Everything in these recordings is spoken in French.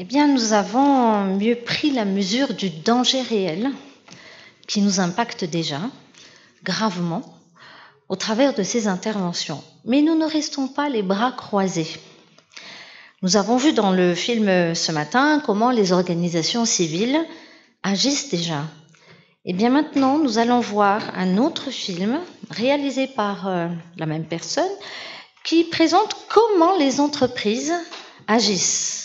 Eh bien, nous avons mieux pris la mesure du danger réel qui nous impacte déjà gravement au travers de ces interventions. Mais nous ne restons pas les bras croisés. Nous avons vu dans le film ce matin comment les organisations civiles agissent déjà. Et bien maintenant, nous allons voir un autre film réalisé par la même personne qui présente comment les entreprises agissent.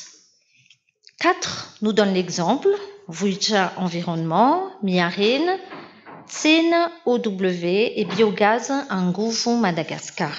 4 nous donne l'exemple, Vuicha Environnement, Miarine, Tsena OW et Biogaz Nguvu Madagascar.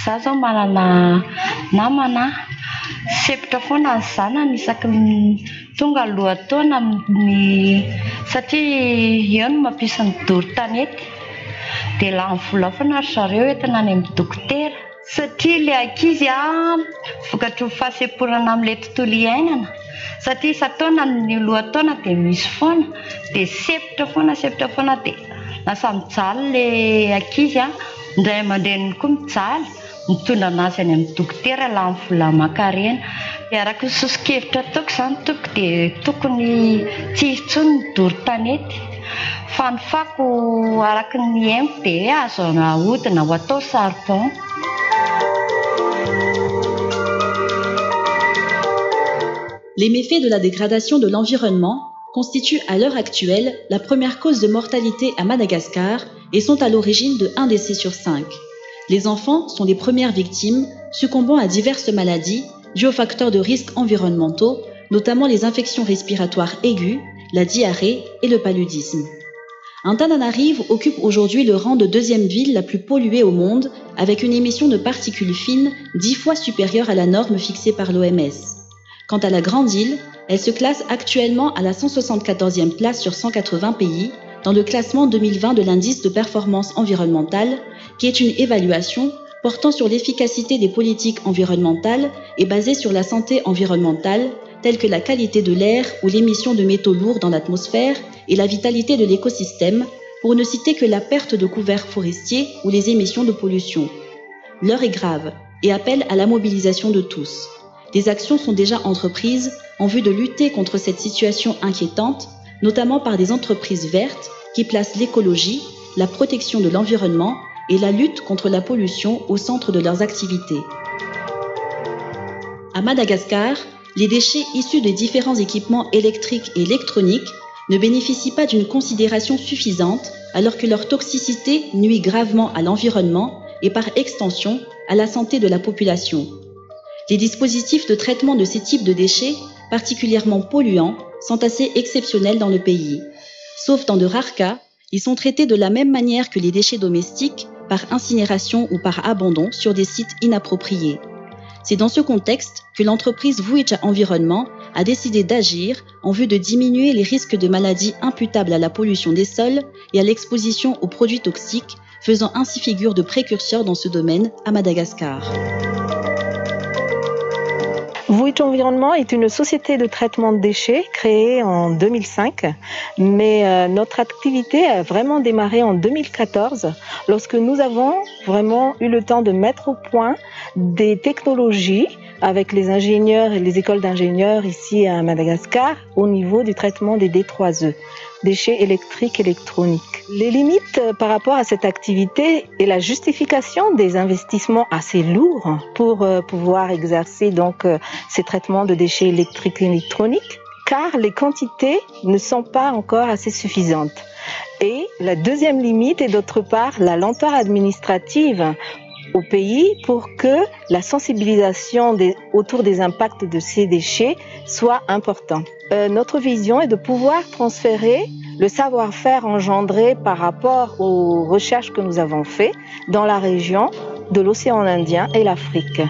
Zaho zao manana namana sepitra foana ny zanany isaky ny tonga alohan-taona satria eo no mampisy ny doro-tanety dia lany vola foana ry zareo entina any amin'ny dokotera satria ilay ankizy vokatry ny fahasemporana amin'ilay tontolo iainana satria isa-taona ny alohan-taona dia misy foana dia sepitra foana dia lasa mijaly ilay ankizy indray aman-dreniny koa mijaly mitondra anazy any amin'ny dokotera lany vola aman-karena dia araka ny sosokevitra ataoko izany dia tokony tsy intsony ny doro-tanety fa ny fako araka ny haingo dia azo ahodina ho atao charbon. Les méfaits de la dégradation de l'environnement constituent à l'heure actuelle la première cause de mortalité à Madagascar et sont à l'origine de 1 décès sur 5. Les enfants sont les premières victimes, succombant à diverses maladies dues aux facteurs de risque environnementaux, notamment les infections respiratoires aiguës, la diarrhée et le paludisme. Antananarivo occupe aujourd'hui le rang de 2e ville la plus polluée au monde, avec une émission de particules fines 10 fois supérieure à la norme fixée par l'OMS. Quant à la Grande Île, elle se classe actuellement à la 174e place sur 180 pays, dans le classement 2020 de l'indice de performance environnementale, qui est une évaluation portant sur l'efficacité des politiques environnementales et basée sur la santé environnementale, telles que la qualité de l'air ou l'émission de métaux lourds dans l'atmosphère et la vitalité de l'écosystème, pour ne citer que la perte de couverts forestiers ou les émissions de pollution. L'heure est grave et appelle à la mobilisation de tous. Des actions sont déjà entreprises en vue de lutter contre cette situation inquiétante, notamment par des entreprises vertes qui placent l'écologie, la protection de l'environnement et la lutte contre la pollution au centre de leurs activités. À Madagascar, les déchets issus des différents équipements électriques et électroniques ne bénéficient pas d'une considération suffisante alors que leur toxicité nuit gravement à l'environnement et par extension à la santé de la population. Les dispositifs de traitement de ces types de déchets, particulièrement polluants, sont assez exceptionnels dans le pays. Sauf dans de rares cas, ils sont traités de la même manière que les déchets domestiques, par incinération ou par abandon sur des sites inappropriés. C'est dans ce contexte que l'entreprise Vuicha Environnement a décidé d'agir en vue de diminuer les risques de maladies imputables à la pollution des sols et à l'exposition aux produits toxiques, faisant ainsi figure de précurseur dans ce domaine à Madagascar. Vuicha Environnement est une société de traitement de déchets créée en 2005, mais notre activité a vraiment démarré en 2014 lorsque nous avons vraiment eu le temps de mettre au point des technologies avec les ingénieurs et les écoles d'ingénieurs ici à Madagascar au niveau du traitement des D3E, déchets électriques électroniques. Les limites par rapport à cette activité et la justification des investissements assez lourds pour pouvoir exercer donc ces traitements de déchets électriques et électroniques, car les quantités ne sont pas encore assez suffisantes. Et la deuxième limite est d'autre part la lenteur administrative au pays pour que la sensibilisation autour des impacts de ces déchets soit importante. Notre vision est de pouvoir transférer le savoir-faire engendré par rapport aux recherches que nous avons faites dans la région de l'océan Indien et l'Afrique.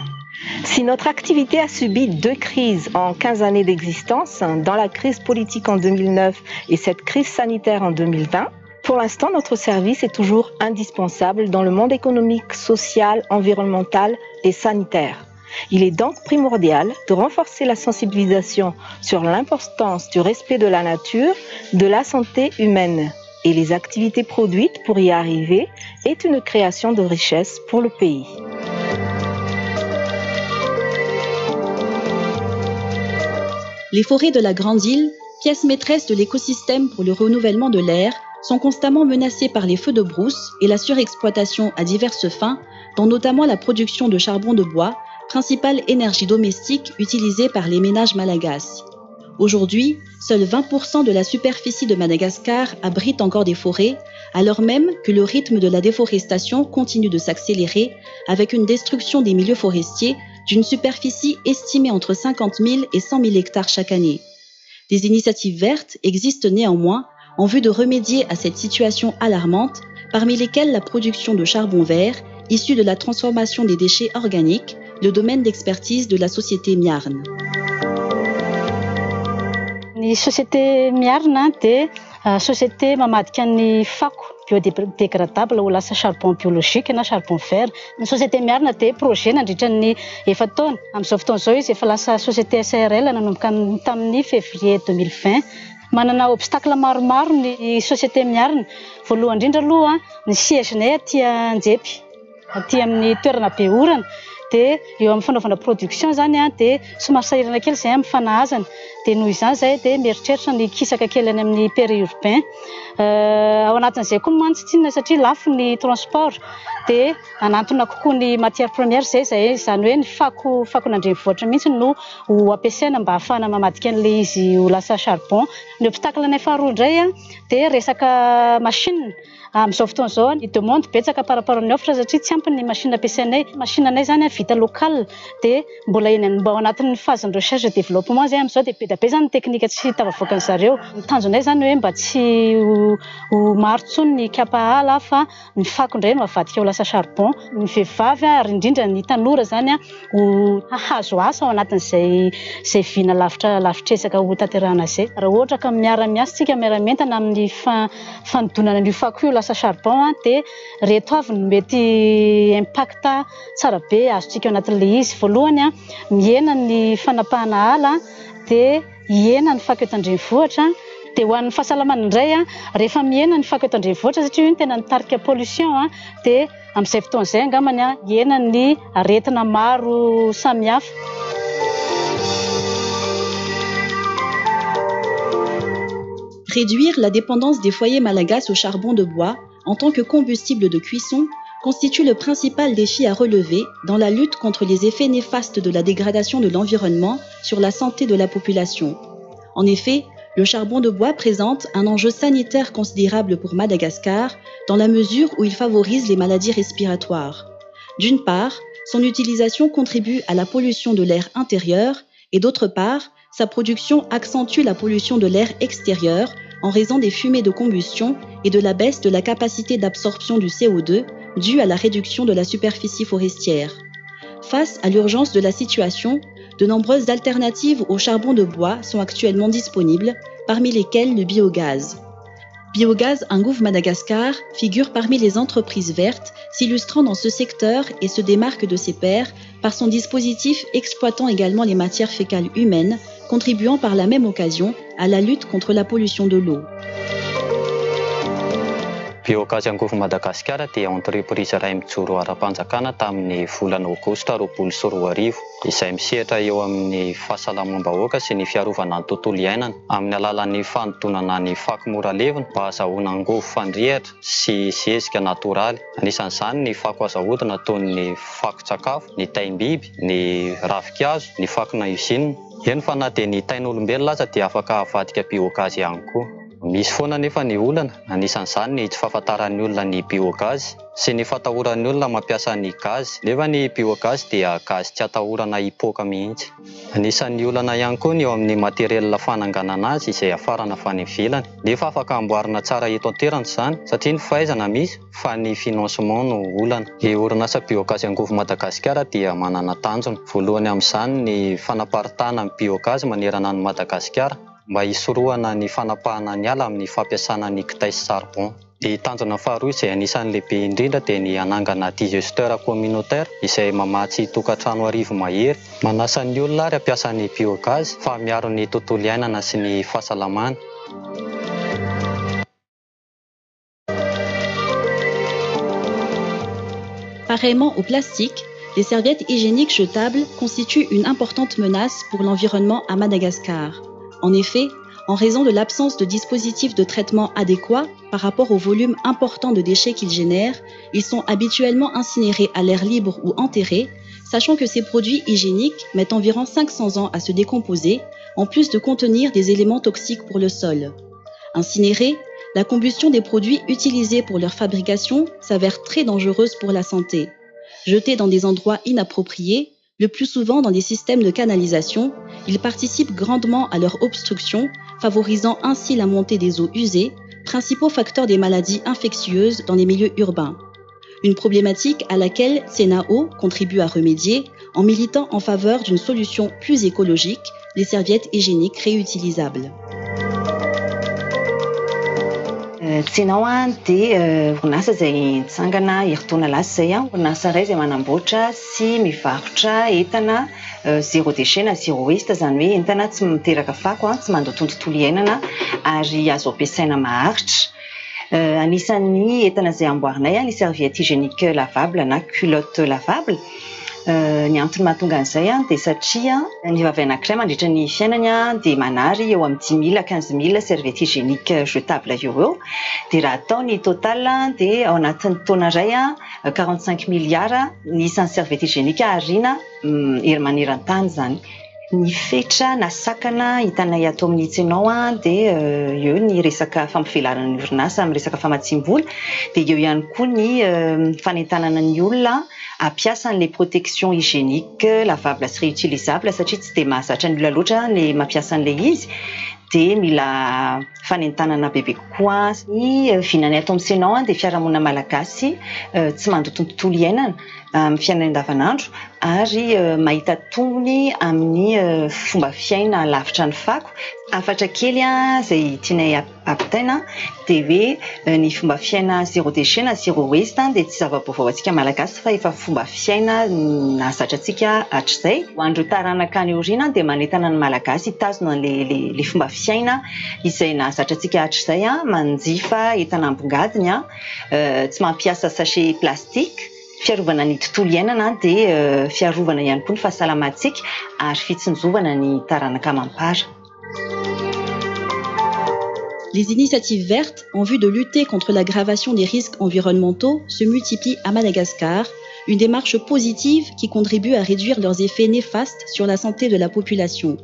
Si notre activité a subi 2 crises en 15 années d'existence, dans la crise politique en 2009 et cette crise sanitaire en 2020, pour l'instant, notre service est toujours indispensable dans le monde économique, social, environnemental et sanitaire. Il est donc primordial de renforcer la sensibilisation sur l'importance du respect de la nature, de la santé humaine. Et les activités produites pour y arriver est une création de richesse pour le pays. Les forêts de la Grande Île, pièce maîtresse de l'écosystème pour le renouvellement de l'air, sont constamment menacées par les feux de brousse et la surexploitation à diverses fins, dont notamment la production de charbon de bois, principale énergie domestique utilisée par les ménages malagasy. Aujourd'hui, seuls 20% de la superficie de Madagascar abrite encore des forêts, alors même que le rythme de la déforestation continue de s'accélérer avec une destruction des milieux forestiers d'une superficie estimée entre 50 000 et 100 000 hectares chaque année. Des initiatives vertes existent néanmoins en vue de remédier à cette situation alarmante, parmi lesquelles la production de charbon vert, issu de la transformation des déchets organiques, le domaine d'expertise de la société Miarn. Ny société Miarn dia société mamadika ny fako biodégradable ho lasa charbon biologique na charbon vert. Ny société Miarn dia projet nandritra ny 7 taona. Amin'izao fotoan'izao izy efa lasa société SARL nanomboka tamin'ny février 2020. Manana obstacle maromaro ny société Miarn. Voalohany indrindra aloha ny siège-nay aty Anjepy, aty amin'ny toerana be orana. Dia eo amin'ny fanaovana production zany dia somary sahirana kely izay amin'ny fanahazana. Dia noho izany izay dia mieritreritra ny kisaka kely any amin'ny périurbain. Ao anatin'izay koa mantsy tsinona satria lafo ny transport. Dia anantona kokoa ny matière première izany hoe ny fako nandrenivohitra mihitsy no ho ampiasaina mba ahafahana mamadika an'ilay izy ho lasa charbon. Ny obstacle nay faharoa indray dia resaka machine. Amin'izao fotoan'izao ny demande betsaka par rapport ny offre satria tsy ampy ny machine ampiasainay. Machine anay zany vita local dia mbola ao anatin'ny phase de recherche et développement zay amin'izao dia be dia be zany teknika tsy tafavoakan'ny zareo. Ny tanjonay zany hoe mba tsy ho maro intsony ny kapa ala fa ny fako indray no avadika ho lasa charbon. Ny vehivavy ary indrindra ny tanora zany ho hahazo asa ao anatin'izay vina lavitresaka ho tanterahana izay. Raha ohatra ka miara-miasa tsika miara-mentana amin'ny fanodonana ny fako io lasa charbon dia reto avy no mety impact tsara be azontsika ao anatin'ilay izy. Voalohany mihena ny fanapahana ala dia hihena ny fako eto an-drenivohitra. Dia ho an'ny fahasalamana indray rehefa mihena ny fako eto an-drenivohitra satria io no tena nitarika pollution dia amin'izay fotoan'izay angambany hihena ny aretina maro samihafa. Réduire la dépendance des foyers malagasy au charbon de bois en tant que combustible de cuisson constitue le principal défi à relever dans la lutte contre les effets néfastes de la dégradation de l'environnement sur la santé de la population. En effet, le charbon de bois présente un enjeu sanitaire considérable pour Madagascar dans la mesure où il favorise les maladies respiratoires. D'une part, son utilisation contribue à la pollution de l'air intérieur et d'autre part, sa production accentue la pollution de l'air extérieur en raison des fumées de combustion et de la baisse de la capacité d'absorption du CO2 due à la réduction de la superficie forestière. Face à l'urgence de la situation, de nombreuses alternatives au charbon de bois sont actuellement disponibles, parmi lesquelles le biogaz. Biogaz Ingouv Madagascar figure parmi les entreprises vertes s'illustrant dans ce secteur et se démarque de ses pairs par son dispositif exploitant également les matières fécales humaines, contribuant par la même occasion à la lutte contre la pollution de l'eau. Biogaz Ingouv Madagascar dia entreprise iray mijoro ara-panjakana tamin'ny volana Aogositra 2024 izay misehatra eo amin'ny fahasalaman-bahoaka sy ny fiarovana ny tontolo iainana amin'ny alalan'ny fanodonana ny fako mora levina mba azahoana angovo fandrehatra sy zezika natoraly. Anisan'izany ny fako azahodina toy ny fako-tsakafo, ny taim-biby, ny ravin-kazo, ny fako na usine. Eny fa na dia ny tain'olombelona aza dia afaka avadika biogaz ihany koa. Misy foana nefa ny olana, anisan'izany ny tsy fahafantaran'ny olona ny biogazy sy ny fatahoran'ny olona mampiasa ny gazy, nefa ny biogazy dia gazy tsy atahorana hipoaka mihitsy. Anisan'ny olana ihany koa ny eo amin'ny materiel fananganana azy izay afarana avy any ivelany, nefa afaka amboarina tsara eto an-toerana izany satria ny fahaizana misy fa ny financement no olana. Ny orinasa biogazy angovo Madagasikara dia manana tanjona. Voalohany amin'izany ny fanaparitahana ny biogazy manerana ny Madagasikara mba hisorohana ny fanapahana ny ala amin'ny fampiasana ny kitay sy charbon. Ny tanjona faharoa izay anisan'ny lehibe indrindra dia ny anangana digesteur communautaire izay mamatsy tokantrano arivo mahery, manasa ny olona ary hampiasa ny biogazy fa miaro ny tontolo iainana sy ny fahasalamana. Pareillement au plastique, les serviettes hygiéniques jetables constituent une importante menace pour l'environnement à Madagascar. En effet, en raison de l'absence de dispositifs de traitement adéquats par rapport au volume important de déchets qu'ils génèrent, ils sont habituellement incinérés à l'air libre ou enterrés, sachant que ces produits hygiéniques mettent environ 500 ans à se décomposer, en plus de contenir des éléments toxiques pour le sol. Incinérés, la combustion des produits utilisés pour leur fabrication s'avère très dangereuse pour la santé. Jetés dans des endroits inappropriés, le plus souvent dans des systèmes de canalisation, ils participent grandement à leur obstruction, favorisant ainsi la montée des eaux usées, principaux facteurs des maladies infectieuses dans les milieux urbains. Une problématique à laquelle Senao contribue à remédier en militant en faveur d'une solution plus écologique, les serviettes hygiéniques réutilisables. Tsinao dia orinasa izay nitsangana heritaona lasa izay orinasa iray izay manamboatra sy mivarotra entana zéro déchet na zéro waste, zany hoe entana tsy miteraka fako, tsy mandoto ny tontolo iainana ary azo ampiasaina maharitra. Anisan'ny entana izay amboarinay ny serviette hygiénique lavable na culotte lavable. Ny antony mahatonga an'izay dia satria ny vavy anankiray mandritra ny fiainany dia manary eo amin'ny 10 000 15 000 serviette hygiénique jetable eo. Dia raha atao ny total dia ao anatin'ny taona iray 45 milliards ny isan'ny serviette hygiénique ariana maneran-tany zany. Ny fetra na sakana hitanay ato amin'ny Tsinao dia eo ny resaka fampivelarana ny orinasa amin'ny resaka famatsim-bola, dia eo ihany koa ny fanentanana ny olona hampiasa les protections hygiéniques lavables sy réutilisables satria tsy dia mahazatra ny olona loatra ny mampiasa an'ilay izy. Dia mila fanentanana bebe kokoa. Ny vinanay ato amin'ny Tsinao dia fiarahamonina malagasy tsy mandoto ny tontolo iainana amin'ny fiainana andavanandro ary mahita tombony amin'ny fomba fiaina lavitra ny fako. Afatra kely izay tianay ampitaina dia hoe ny fomba fiaina zéro déchet na zéro waste dia tsy zava-baovao antsika malagasy fa efa fomba fiaina nahazatra antsika hatr'izay. Ho an'ireo taranaka any aoriana dia manentana ny malagasy hitazona le fomba fiaina izay nahazatra antsika hatr'izay, manjifa entana ambongadiny, tsy mampiasa sachet plastique, fiarovana ny tontolo iainana dia fiarovana ihany koa ny fahasalamantsika ary fitsinjovana ny taranaka mampara. Les initiatives vertes en vue de lutter contre l'aggravation des risques environnementaux se multiplient à Madagascar, une démarche positive qui contribue à réduire leurs effets néfastes sur la santé de la population.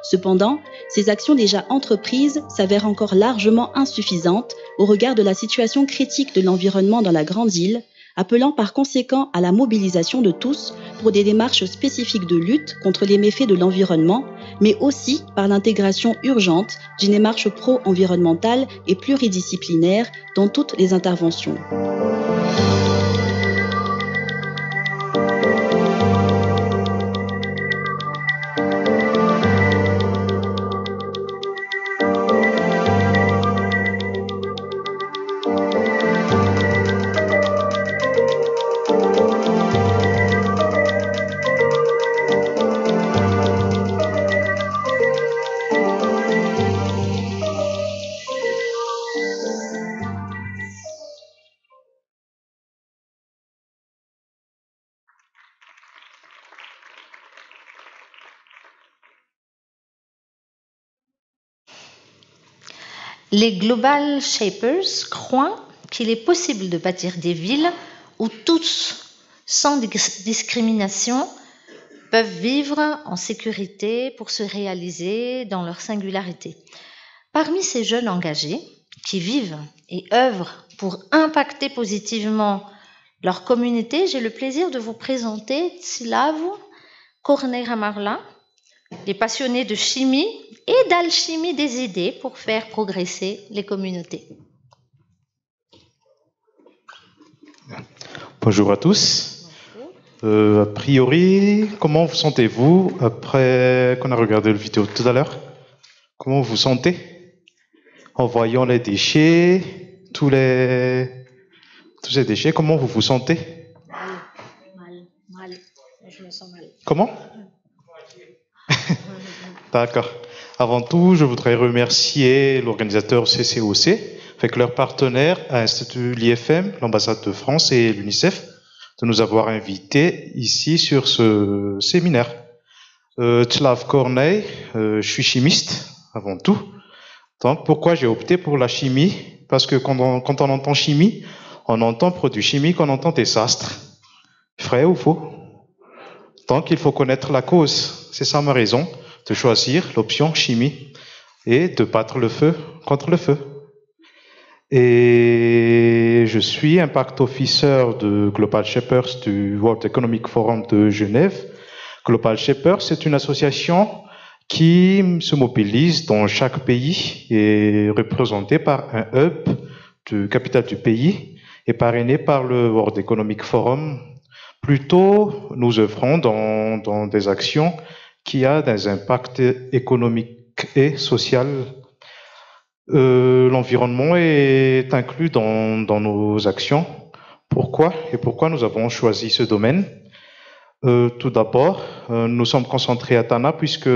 Cependant, ces actions déjà entreprises s'avèrent encore largement insuffisantes au regard de la situation critique de l'environnement dans la grande île, appelant par conséquent à la mobilisation de tous pour des démarches spécifiques de lutte contre les méfaits de l'environnement, mais aussi par l'intégration urgente d'une démarche pro-environnementale et pluridisciplinaire dans toutes les interventions. Les Global Shapers croient qu'il est possible de bâtir des villes où tous, sans discrimination, peuvent vivre en sécurité pour se réaliser dans leur singularité. Parmi ces jeunes engagés qui vivent et œuvrent pour impacter positivement leur communauté, j'ai le plaisir de vous présenter Tsilavu Korneramarla, des passionnés de chimie et d'alchimie des idées pour faire progresser les communautés. Bonjour à tous. A priori, comment vous sentez-vous après qu'on a regardé la vidéo tout à l'heure? Comment vous sentez en voyant les déchets, tous ces déchets? Comment vous vous sentez? Mal. Je me sens mal. Comment? D'accord. Avant tout, je voudrais remercier l'organisateur CCOC, avec leur partenaire à l'Institut l'IFM, l'ambassade de France et l'UNICEF, de nous avoir invités ici sur ce séminaire. Tsilavu Kornei, je suis chimiste avant tout. Donc, pourquoi j'ai opté pour la chimie? Parce que quand on entend chimie, on entend produits chimiques, on entend désastre. Vrai ou faux? Donc, il faut connaître la cause. C'est ça ma raison de choisir l'option chimie et de battre le feu contre le feu. Et je suis Impact Officer de Global Shapers du World Economic Forum de Genève. Global Shapers, c'est une association qui se mobilise dans chaque pays et représenté par un hub de capitale du pays et parrainé par le World Economic Forum. Plutôt, nous œuvrons dans des actions qui ont des impacts économiques et sociaux. L'environnement est inclus dans nos actions. Pourquoi nous avons choisi ce domaine? Tout d'abord, nous sommes concentrés à Tana puisque,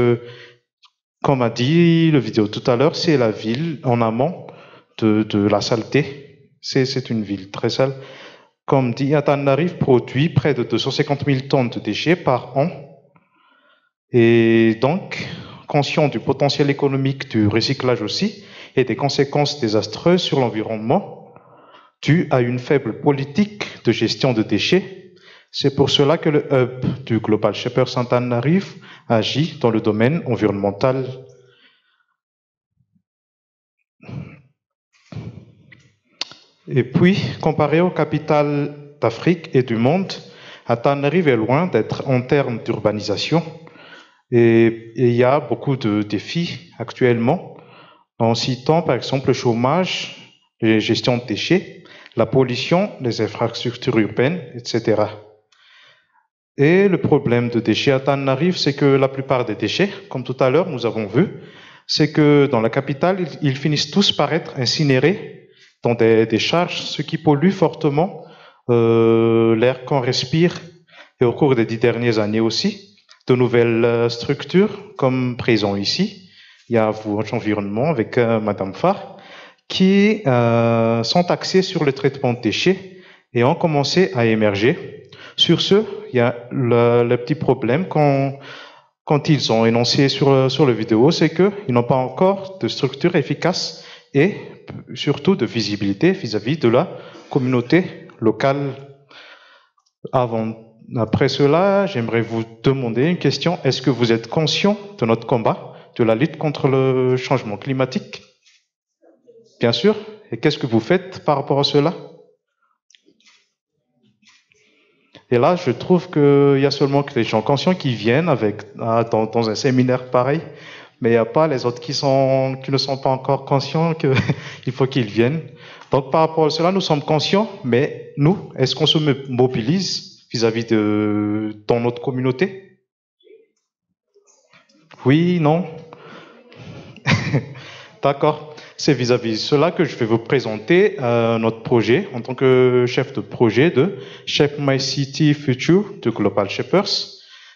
comme a dit le vidéo tout à l'heure, c'est la ville en amont de la saleté. C'est une ville très sale. Comme dit, Antananarivo produit près de 250 000 tonnes de déchets par an. Et donc, conscient du potentiel économique du recyclage aussi et des conséquences désastreuses sur l'environnement dues à une faible politique de gestion de déchets, c'est pour cela que le hub du Global Shapers Antananarivo agit dans le domaine environnemental. Et puis, comparé aux capitales d'Afrique et du monde, Antananarivo est loin d'être en termes d'urbanisation. Et il y a beaucoup de défis actuellement, en citant par exemple le chômage, la gestion de déchets, la pollution, les infrastructures urbaines, etc. Et le problème de déchets à Antananarivo, c'est que la plupart des déchets, comme tout à l'heure nous avons vu, c'est que dans la capitale, ils finissent tous par être incinérés dans des décharges, ce qui pollue fortement l'air qu'on respire. Et au cours des 10 dernières années aussi, de nouvelles structures, comme présent ici, il y a Environnement avec Madame Farr, qui sont axés sur le traitement de déchets et ont commencé à émerger. Sur ce, il y a le petit problème quand ils ont énoncé sur la vidéo, c'est qu'ils n'ont pas encore de structure efficace et surtout de visibilité vis-à-vis de la communauté locale. Après cela, j'aimerais vous demander une question. Est-ce que vous êtes conscient de notre combat, de la lutte contre le changement climatique? Bien sûr. Et qu'est-ce que vous faites par rapport à cela? Et là, je trouve qu'il y a seulement que les gens conscients qui viennent dans un séminaire pareil, mais il n'y a pas les autres qui ne sont pas encore conscients qu'il faut qu'ils viennent. Donc, par rapport à cela, nous sommes conscients, mais nous, est-ce qu'on se mobilise vis-à-vis dans notre communauté? Oui, non? D'accord. C'est vis-à-vis de cela que je vais vous présenter notre projet en tant que chef de projet de Shape My City Future de Global Shapers.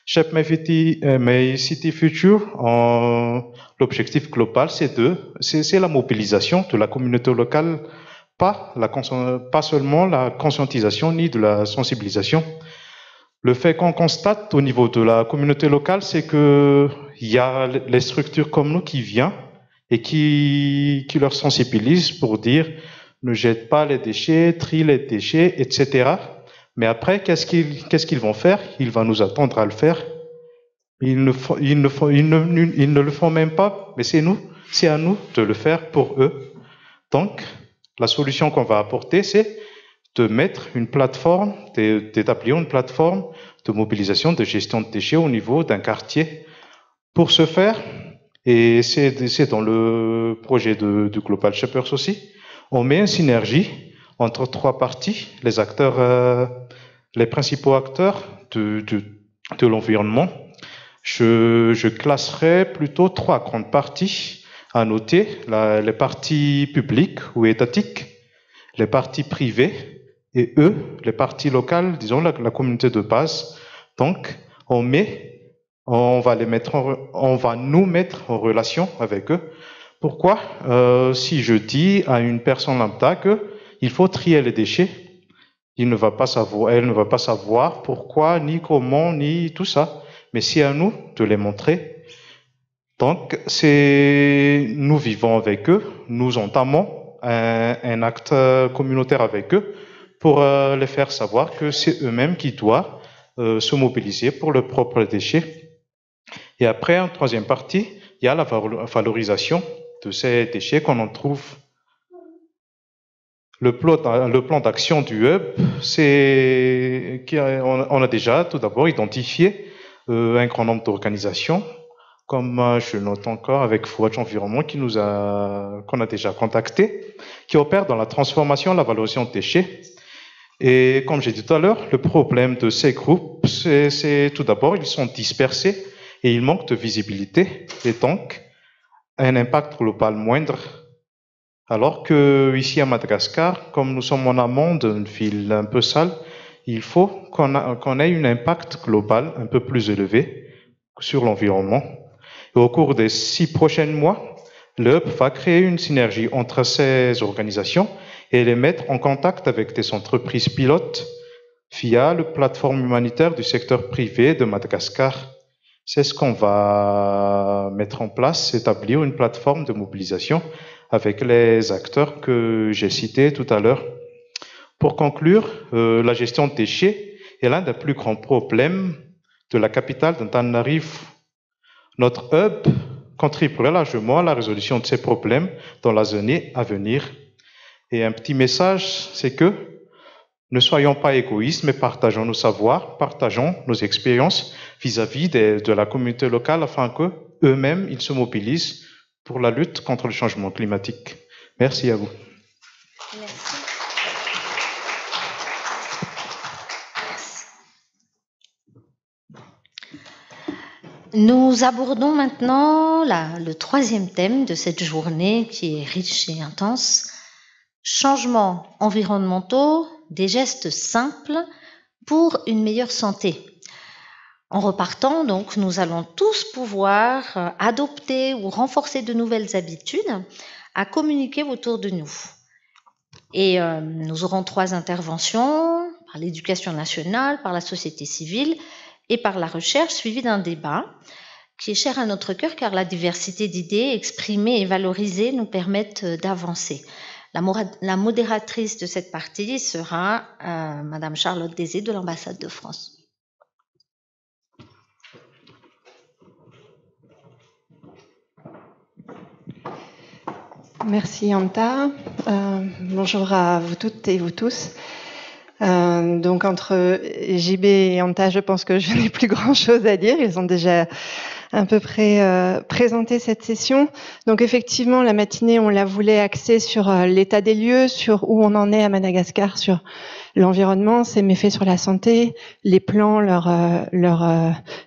Shape My City Future, l'objectif global, c'est la mobilisation de la communauté locale, pas seulement la conscientisation ni de la sensibilisation. Le fait qu'on constate au niveau de la communauté locale, c'est que il y a les structures comme nous qui viennent et qui leur sensibilisent pour dire ne jette pas les déchets, trie les déchets, etc. Mais après, qu'est-ce qu'ils vont faire? Ils vont nous attendre à le faire. Ils ne le font même pas, mais c'est nous c'est à nous de le faire pour eux. Donc, la solution qu'on va apporter, c'est de mettre une plateforme, d'établir une plateforme de mobilisation, de gestion de déchets au niveau d'un quartier. Pour ce faire, et c'est dans le projet de Global Shapers aussi, on met une synergie entre trois parties, les acteurs, les principaux acteurs de l'environnement. Je classerai plutôt trois grandes parties à noter, les parties publiques ou étatiques, les parties privées et les parties locales, disons la communauté de base. Donc, on va nous mettre en relation avec eux. Pourquoi? Si je dis à une personne lambda qu'il faut trier les déchets, elle ne va pas savoir pourquoi, ni comment, ni tout ça. Mais c'est à nous de les montrer. Donc, nous vivons avec eux, nous entamons un acte communautaire avec eux pour les faire savoir que c'est eux-mêmes qui doivent se mobiliser pour leurs propres déchets. Et après, en troisième partie, il y a la valorisation de ces déchets qu'on en trouve. Le plan d'action du hub, on a déjà tout d'abord identifié un grand nombre d'organisations, comme je note encore avec Forge Environnement qu'on a déjà contacté, qui opèrent dans la transformation et la valorisation de déchets. Et comme j'ai dit tout à l'heure, le problème de ces groupes, c'est tout d'abord, ils sont dispersés et ils manquent de visibilité et donc un impact global moindre. Alors que ici à Madagascar, comme nous sommes en amont d'une ville un peu sale, il faut qu'on ait un impact global un peu plus élevé sur l'environnement. Et au cours des 6 prochains mois, le hub va créer une synergie entre ces organisations et les mettre en contact avec des entreprises pilotes via la plateforme humanitaire du secteur privé de Madagascar. C'est ce qu'on va mettre en place, établir une plateforme de mobilisation avec les acteurs que j'ai cités tout à l'heure. Pour conclure, la gestion de déchets est l'un des plus grands problèmes de la capitale d'Antananarivo. Notre hub contribuera largement à la résolution de ces problèmes dans les années à venir. Et un petit message, c'est que ne soyons pas égoïstes, mais partageons nos savoirs, partageons nos expériences vis-à-vis de la communauté locale afin qu'eux-mêmes, ils se mobilisent pour la lutte contre le changement climatique. Merci à vous. Merci. Nous abordons maintenant le troisième thème de cette journée qui est riche et intense. Changements environnementaux, des gestes simples pour une meilleure santé. En repartant, donc, nous allons tous pouvoir adopter ou renforcer de nouvelles habitudes à communiquer autour de nous. Et nous aurons 3 interventions, par l'éducation nationale, par la société civile et par la recherche, suivies d'un débat qui est cher à notre cœur car la diversité d'idées exprimées et valorisées nous permettent d'avancer. La modératrice de cette partie sera Madame Charlotte Désé de l'ambassade de France. Merci Anta. Bonjour à vous toutes et vous tous. Donc entre JB et Anta, je pense que je n'ai plus grand-chose à dire. Ils ont déjà à peu près présenté cette session. Donc effectivement, la matinée, on la voulait axer sur l'état des lieux, sur où on en est à Madagascar, sur l'environnement, ses méfaits sur la santé, les plans, leur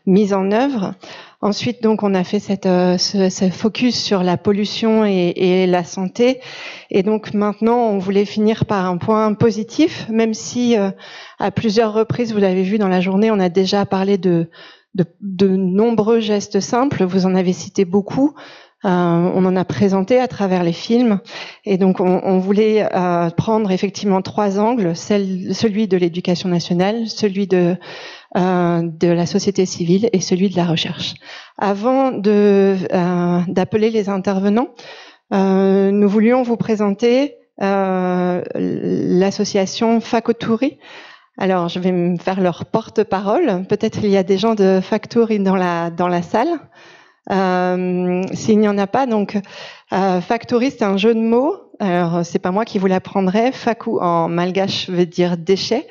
mise en œuvre. Ensuite, donc, on a fait ce focus sur la pollution et la santé. Et donc, maintenant, on voulait finir par un point positif, même si, à plusieurs reprises, vous l'avez vu dans la journée, on a déjà parlé de nombreux gestes simples. Vous en avez cité beaucoup. On en a présenté à travers les films. Et donc, on voulait prendre effectivement 3 angles, celui de l'éducation nationale, celui de la société civile et celui de la recherche. Avant d'appeler les intervenants, nous voulions vous présenter l'association Fakoturi. Alors, je vais me faire leur porte-parole. Peut-être il y a des gens de Fakoturi dans la salle. S'il n'y en a pas, donc Factory, c'est un jeu de mots. Alors, c'est pas moi qui vous l'apprendrai. Faku en malgache veut dire déchet.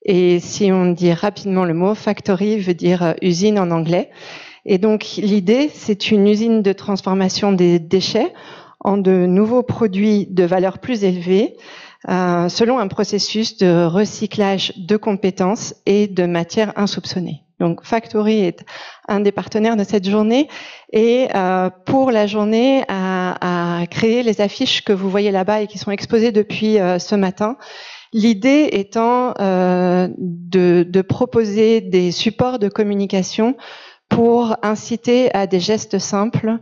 Et si on dit rapidement le mot, factory veut dire usine en anglais. Et donc, l'idée, c'est une usine de transformation des déchets en de nouveaux produits de valeur plus élevée, selon un processus de recyclage de compétences et de matières insoupçonnées. Donc, Factory est un des partenaires de cette journée et pour la journée a créé les affiches que vous voyez là-bas et qui sont exposées depuis ce matin. L'idée étant de proposer des supports de communication pour inciter à des gestes simples,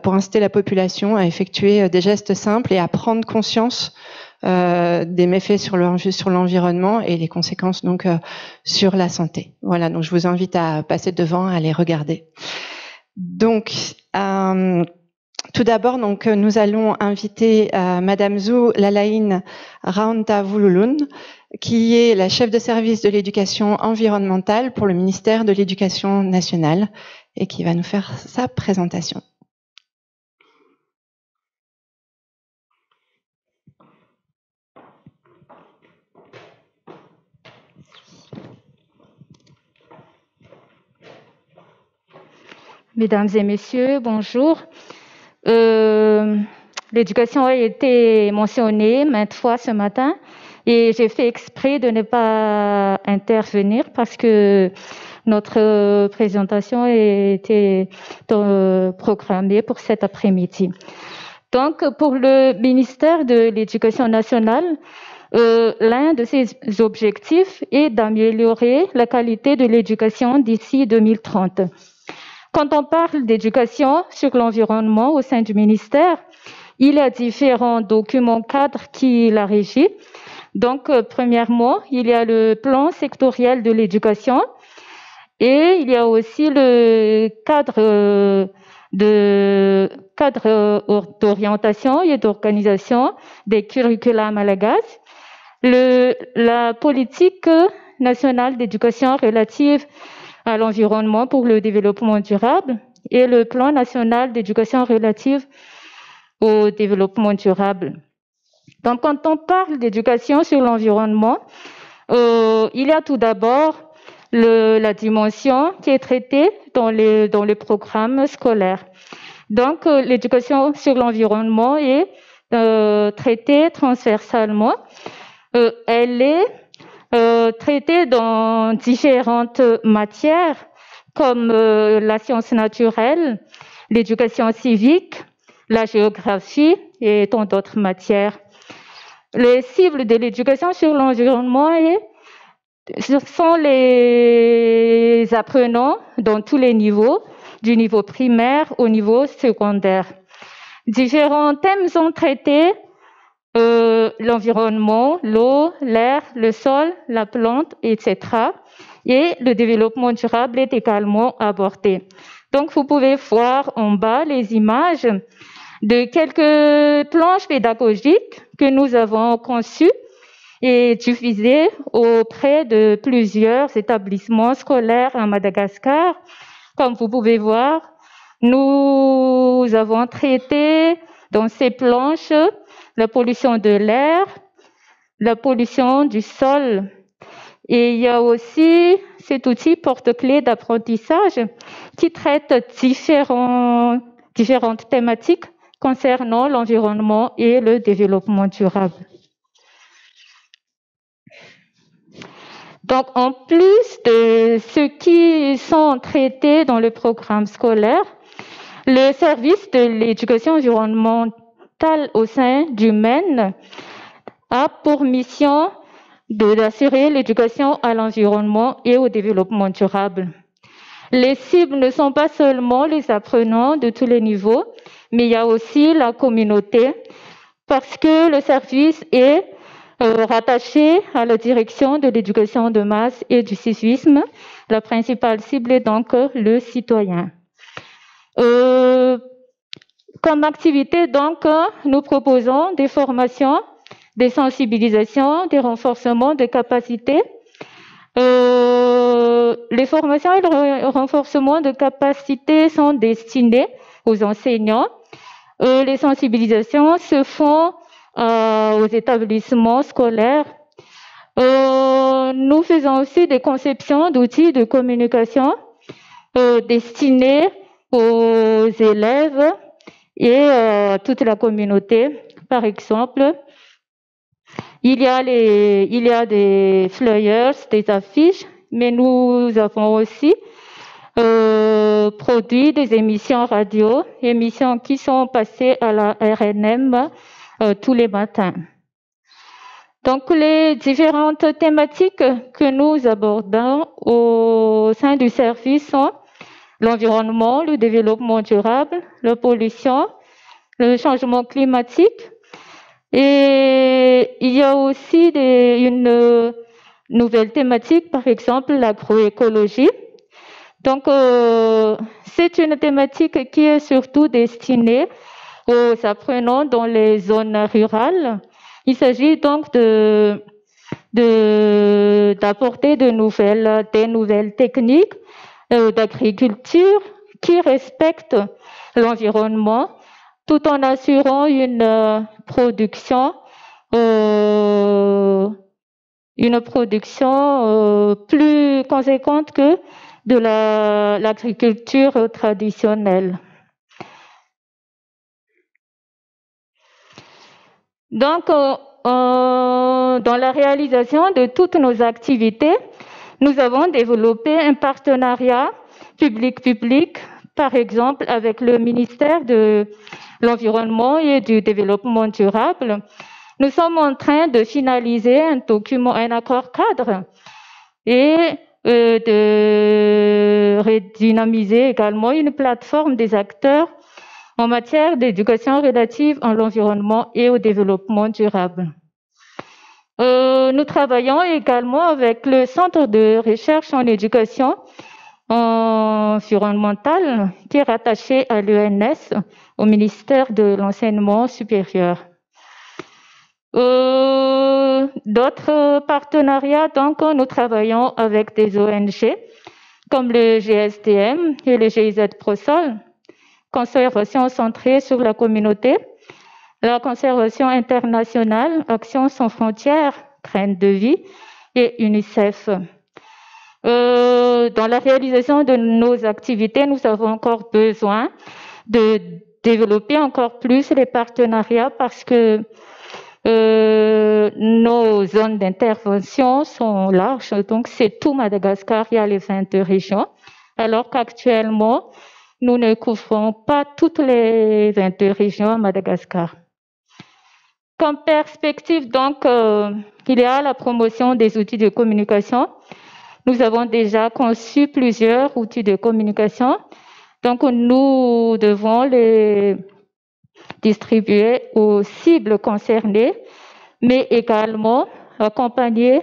pour inciter la population à effectuer des gestes simples et à prendre conscience des méfaits sur l'environnement et les conséquences donc sur la santé. Voilà, donc je vous invite à passer devant, à les regarder. Donc, tout d'abord, donc nous allons inviter Madame Zhu Lalaïne Raontavululun, qui est la chef de service de l'éducation environnementale pour le ministère de l'Éducation nationale et qui va nous faire sa présentation. Mesdames et messieurs, bonjour. L'éducation a été mentionnée maintes fois ce matin et j'ai fait exprès de ne pas intervenir parce que notre présentation était programmée pour cet après-midi. Donc, pour le ministère de l'Éducation nationale, l'un de ses objectifs est d'améliorer la qualité de l'éducation d'ici 2030. Quand on parle d'éducation sur l'environnement au sein du ministère, il y a différents documents cadres qui la régissent. Donc, premièrement, il y a le plan sectoriel de l'éducation et il y a aussi le cadre d'orientation et d'organisation des curricula malagasy, la politique nationale d'éducation relative à l'environnement pour le développement durable et le plan national d'éducation relative au développement durable. Donc, quand on parle d'éducation sur l'environnement, il y a tout d'abord la dimension qui est traitée dans les programmes scolaires. Donc, l'éducation sur l'environnement est traitée transversalement. Elle est traitée dans différentes matières comme la science naturelle, l'éducation civique, la géographie et tant d'autres matières. Les cibles de l'éducation sur l'environnement ce sont les apprenants dans tous les niveaux, du niveau primaire au niveau secondaire. Différents thèmes sont traités, l'environnement, l'eau, l'air, le sol, la plante, etc. Et le développement durable est également abordé. Donc, vous pouvez voir en bas les images de quelques planches pédagogiques que nous avons conçues et diffusées auprès de plusieurs établissements scolaires à Madagascar. Comme vous pouvez voir, nous avons traité dans ces planches la pollution de l'air, la pollution du sol. Et il y a aussi cet outil porte-clés d'apprentissage qui traite différentes thématiques concernant l'environnement et le développement durable. Donc, en plus de ceux qui sont traités dans le programme scolaire, le service de l'éducation environnementale au sein du MEN a pour mission d'assurer l'éducation à l'environnement et au développement durable. Les cibles ne sont pas seulement les apprenants de tous les niveaux, mais il y a aussi la communauté, parce que le service est rattaché à la direction de l'éducation de masse et du civisme. La principale cible est donc le citoyen. Comme activité, donc, nous proposons des formations, des sensibilisations, des renforcements de capacités. Les formations et le renforcement de capacités sont destinées aux enseignants Les sensibilisations se font aux établissements scolaires. Nous faisons aussi des conceptions d'outils de communication destinés aux élèves et toute la communauté. Par exemple, il y a des flyers, des affiches, mais nous avons aussi produit des émissions radio, émissions qui sont passées à la RNM tous les matins. Donc, les différentes thématiques que nous abordons au sein du service sont l'environnement, le développement durable, la pollution, le changement climatique. Et il y a aussi une nouvelle thématique, par exemple l'agroécologie. Donc, c'est une thématique qui est surtout destinée aux apprenants dans les zones rurales. Il s'agit donc d'apporter des nouvelles techniques d'agriculture qui respectent l'environnement tout en assurant une production plus conséquente que de l'agriculture traditionnelle. Donc, dans la réalisation de toutes nos activités, nous avons développé un partenariat public-public, par exemple avec le ministère de l'Environnement et du Développement durable. Nous sommes en train de finaliser un accord cadre et de redynamiser également une plateforme des acteurs en matière d'éducation relative à l'environnement et au développement durable. Nous travaillons également avec le Centre de recherche en éducation environnementale qui est rattaché à l'ENS, au ministère de l'Enseignement supérieur. D'autres partenariats, donc, nous travaillons avec des ONG comme le GSDM et le GIZ ProSol, conservation centrée sur la communauté, la conservation internationale, Action sans frontières, Graines de vie et UNICEF. Dans la réalisation de nos activités, nous avons encore besoin de développer encore plus les partenariats parce que nos zones d'intervention sont larges, donc c'est tout Madagascar, il y a les 22 régions, alors qu'actuellement, nous ne couvrons pas toutes les 22 régions à Madagascar. Comme perspective, donc, il y a la promotion des outils de communication. Nous avons déjà conçu plusieurs outils de communication, donc nous devons les distribuer aux cibles concernées, mais également accompagner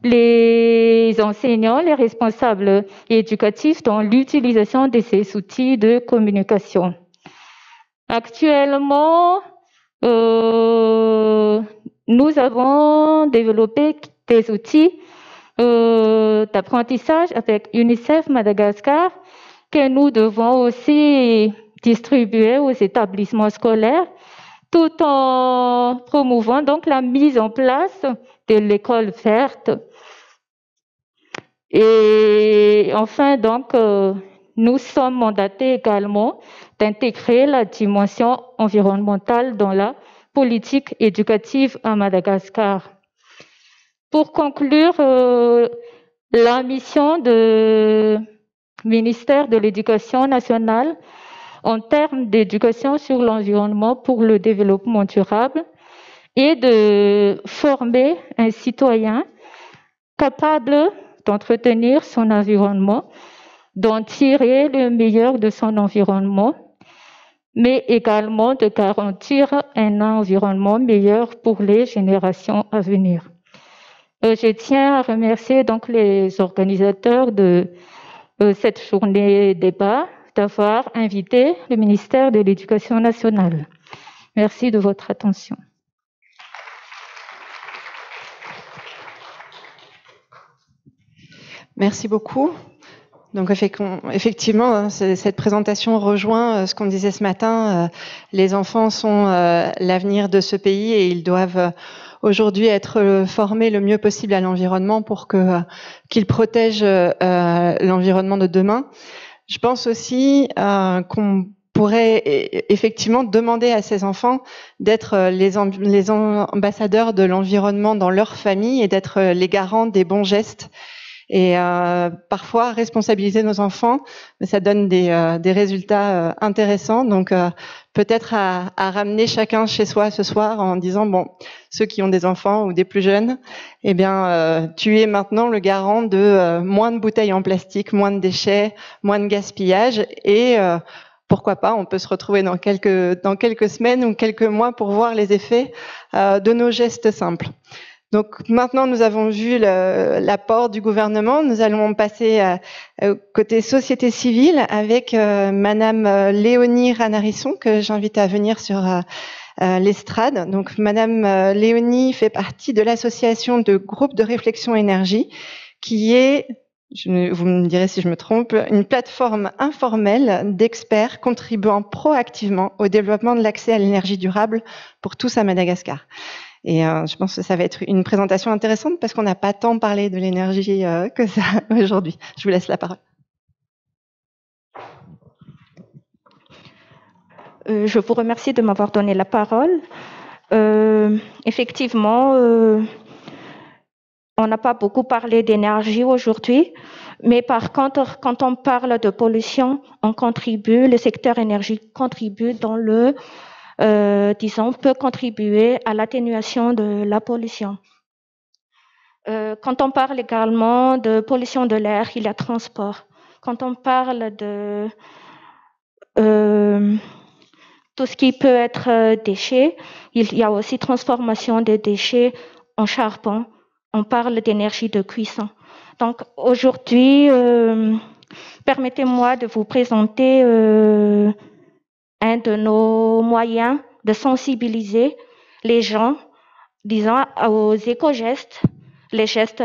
les enseignants, les responsables éducatifs dans l'utilisation de ces outils de communication. Actuellement, nous avons développé des outils d'apprentissage avec UNICEF Madagascar que nous devons aussi distribuer aux établissements scolaires tout en promouvant donc la mise en place de l'école verte. Et enfin, donc, nous sommes mandatés également d'intégrer la dimension environnementale dans la politique éducative à Madagascar. Pour conclure, la mission du ministère de l'Éducation nationale en termes d'éducation sur l'environnement pour le développement durable est de former un citoyen capable d'entretenir son environnement, d'en tirer le meilleur de son environnement, mais également de garantir un environnement meilleur pour les générations à venir. Je tiens à remercier donc les organisateurs de cette journée débat d'avoir invité le ministère de l'Éducation nationale. Merci de votre attention. Merci beaucoup. Donc effectivement, cette présentation rejoint ce qu'on disait ce matin. Les enfants sont l'avenir de ce pays et ils doivent aujourd'hui être formés le mieux possible à l'environnement pour qu'ils protègent l'environnement de demain. Je pense aussi qu'on pourrait effectivement demander à ces enfants d'être les ambassadeurs de l'environnement dans leur famille et d'être les garants des bons gestes. Et parfois responsabiliser nos enfants, ça donne des résultats intéressants. Donc peut-être à ramener chacun chez soi ce soir en disant bon, ceux qui ont des enfants ou des plus jeunes, eh bien tu es maintenant le garant de moins de bouteilles en plastique, moins de déchets, moins de gaspillage et pourquoi pas, on peut se retrouver dans quelques semaines ou quelques mois pour voir les effets de nos gestes simples. Donc maintenant, nous avons vu l'apport du gouvernement. Nous allons passer côté société civile avec Madame Léonie Ranarisson, que j'invite à venir sur l'estrade. Donc Madame Léonie fait partie de l'association de groupe de réflexion énergie, qui est, vous me direz si je me trompe, une plateforme informelle d'experts contribuant proactivement au développement de l'accès à l'énergie durable pour tous à Madagascar. Et je pense que ça va être une présentation intéressante parce qu'on n'a pas tant parlé de l'énergie que ça aujourd'hui. Je vous laisse la parole. Je vous remercie de m'avoir donné la parole. Effectivement, on n'a pas beaucoup parlé d'énergie aujourd'hui, mais par contre, quand on parle de pollution, le secteur énergie contribue dans peut contribuer à l'atténuation de la pollution. Quand on parle également de pollution de l'air, il y a transport. Quand on parle de tout ce qui peut être déchets, il y a aussi transformation des déchets en charbon. On parle d'énergie de cuisson. Donc aujourd'hui, permettez-moi de vous présenter un de nos moyens de sensibiliser les gens, disons, aux éco-gestes, des gestes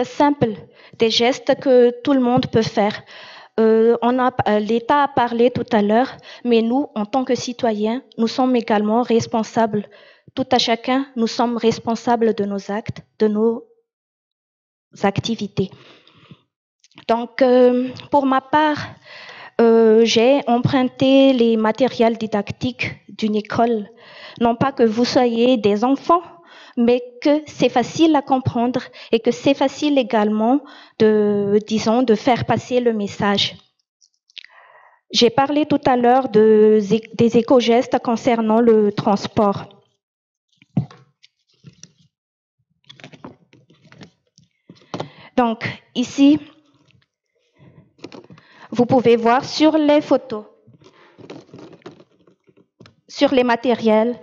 simples, des gestes que tout le monde peut faire. L'État a parlé tout à l'heure, mais nous, en tant que citoyens, nous sommes également responsables. Tout à chacun, nous sommes responsables de nos actes, de nos activités. Donc, pour ma part, j'ai emprunté les matériels didactiques d'une école. Non pas que vous soyez des enfants, mais que c'est facile à comprendre et que c'est facile également de faire passer le message. J'ai parlé tout à l'heure des éco-gestes concernant le transport. Donc, ici, vous pouvez voir sur les photos, sur les matériels.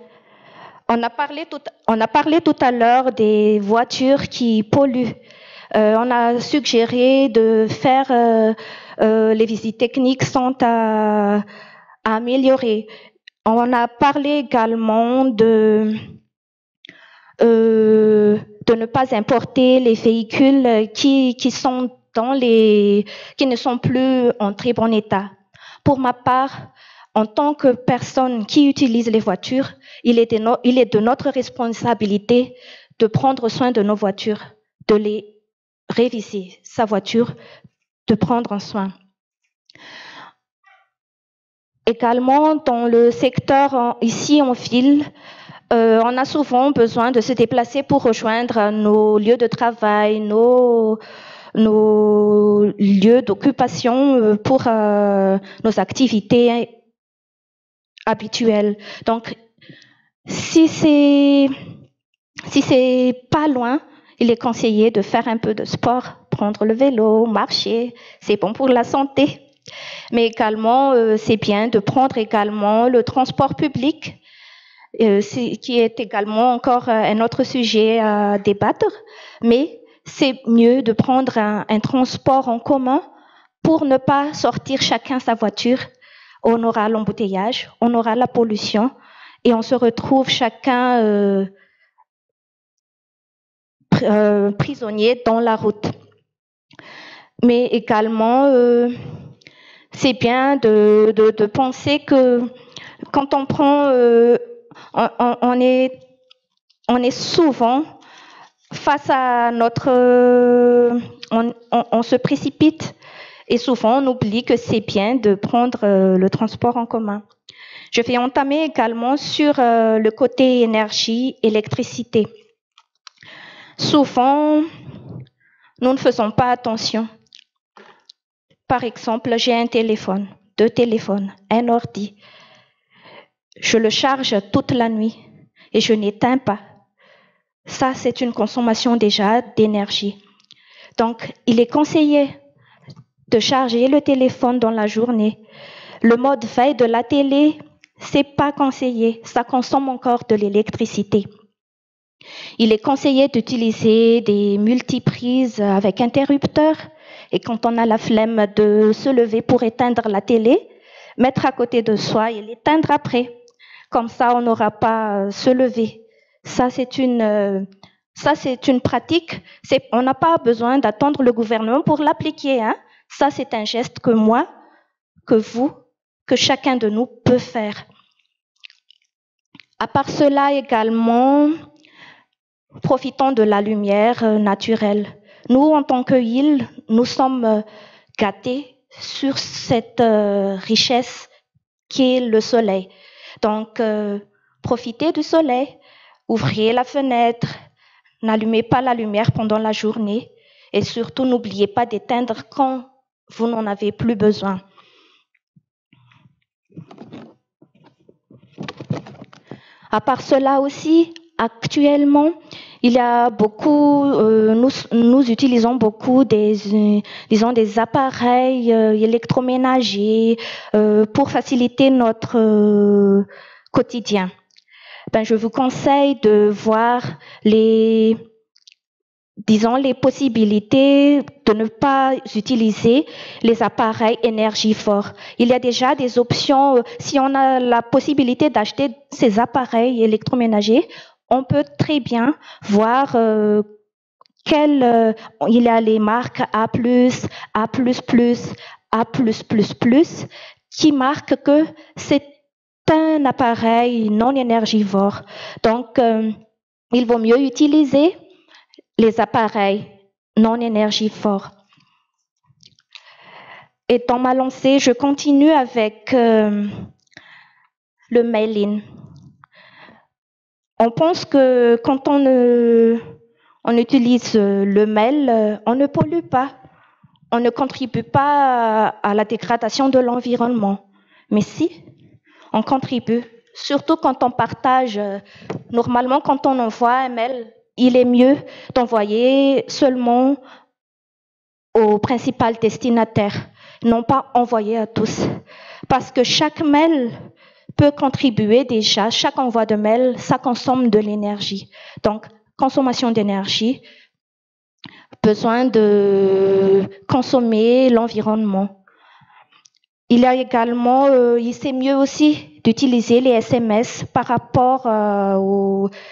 On a parlé tout à l'heure des voitures qui polluent. On a suggéré de faire les visites techniques sont à améliorer. On a parlé également de ne pas importer les véhicules qui ne sont plus en très bon état. Pour ma part, en tant que personne qui utilise les voitures, il est de notre responsabilité de prendre soin de nos voitures, de les réviser, sa voiture, de prendre soin. Également, dans le secteur ici en ville, on a souvent besoin de se déplacer pour rejoindre nos lieux de travail, nos lieux d'occupation pour nos activités habituelles. Donc, si c'est pas loin, il est conseillé de faire un peu de sport, prendre le vélo, marcher, c'est bon pour la santé. Mais également, c'est bien de prendre également le transport public, qui est également encore un autre sujet à débattre, mais c'est mieux de prendre un transport en commun pour ne pas sortir chacun sa voiture. On aura l'embouteillage, on aura la pollution et on se retrouve chacun prisonnier dans la route. Mais également, c'est bien de penser que quand on prend, on est souvent face à notre, on se précipite et souvent on oublie que c'est bien de prendre le transport en commun. Je vais entamer également sur le côté énergie, électricité. Souvent, nous ne faisons pas attention. Par exemple, j'ai un téléphone, 2 téléphones, un ordi. Je le charge toute la nuit et je n'éteins pas. Ça, c'est une consommation déjà d'énergie. Donc, il est conseillé de charger le téléphone dans la journée. Le mode veille de la télé, c'est pas conseillé. Ça consomme encore de l'électricité. Il est conseillé d'utiliser des multiprises avec interrupteur. Et quand on a la flemme de se lever pour éteindre la télé, mettre à côté de soi et l'éteindre après. Comme ça, on n'aura pas à se lever. Ça, c'est une pratique. On n'a pas besoin d'attendre le gouvernement pour l'appliquer. Hein. Ça, c'est un geste que moi, que vous, que chacun de nous peut faire. À part cela également, profitons de la lumière naturelle. Nous, en tant qu'île, nous sommes gâtés sur cette richesse qui est le soleil. Donc, profitez du soleil, ouvrez la fenêtre, n'allumez pas la lumière pendant la journée et surtout n'oubliez pas d'éteindre quand vous n'en avez plus besoin. À part cela aussi, actuellement, il y a beaucoup, nous utilisons beaucoup des appareils électroménagers pour faciliter notre quotidien. Je vous conseille de voir les possibilités de ne pas utiliser les appareils énergivores. Il y a déjà des options. Si on a la possibilité d'acheter ces appareils électroménagers, on peut très bien voir il y a les marques A+, A++, A+++, qui marquent que c'est un appareil non énergivore. Donc, il vaut mieux utiliser les appareils non énergivores. Et dans ma lancée, je continue avec le mail-in. On pense que quand on utilise le mail, on ne pollue pas, on ne contribue pas à la dégradation de l'environnement. Mais si, on contribue, surtout quand on partage. Normalement, quand on envoie un mail, il est mieux d'envoyer seulement au principal destinataire, non pas envoyer à tous. Parce que chaque mail peut contribuer déjà, chaque envoi de mail, ça consomme de l'énergie. Donc, consommation d'énergie, besoin de consommer l'environnement. Il y a également, c'est mieux aussi d'utiliser les SMS par rapport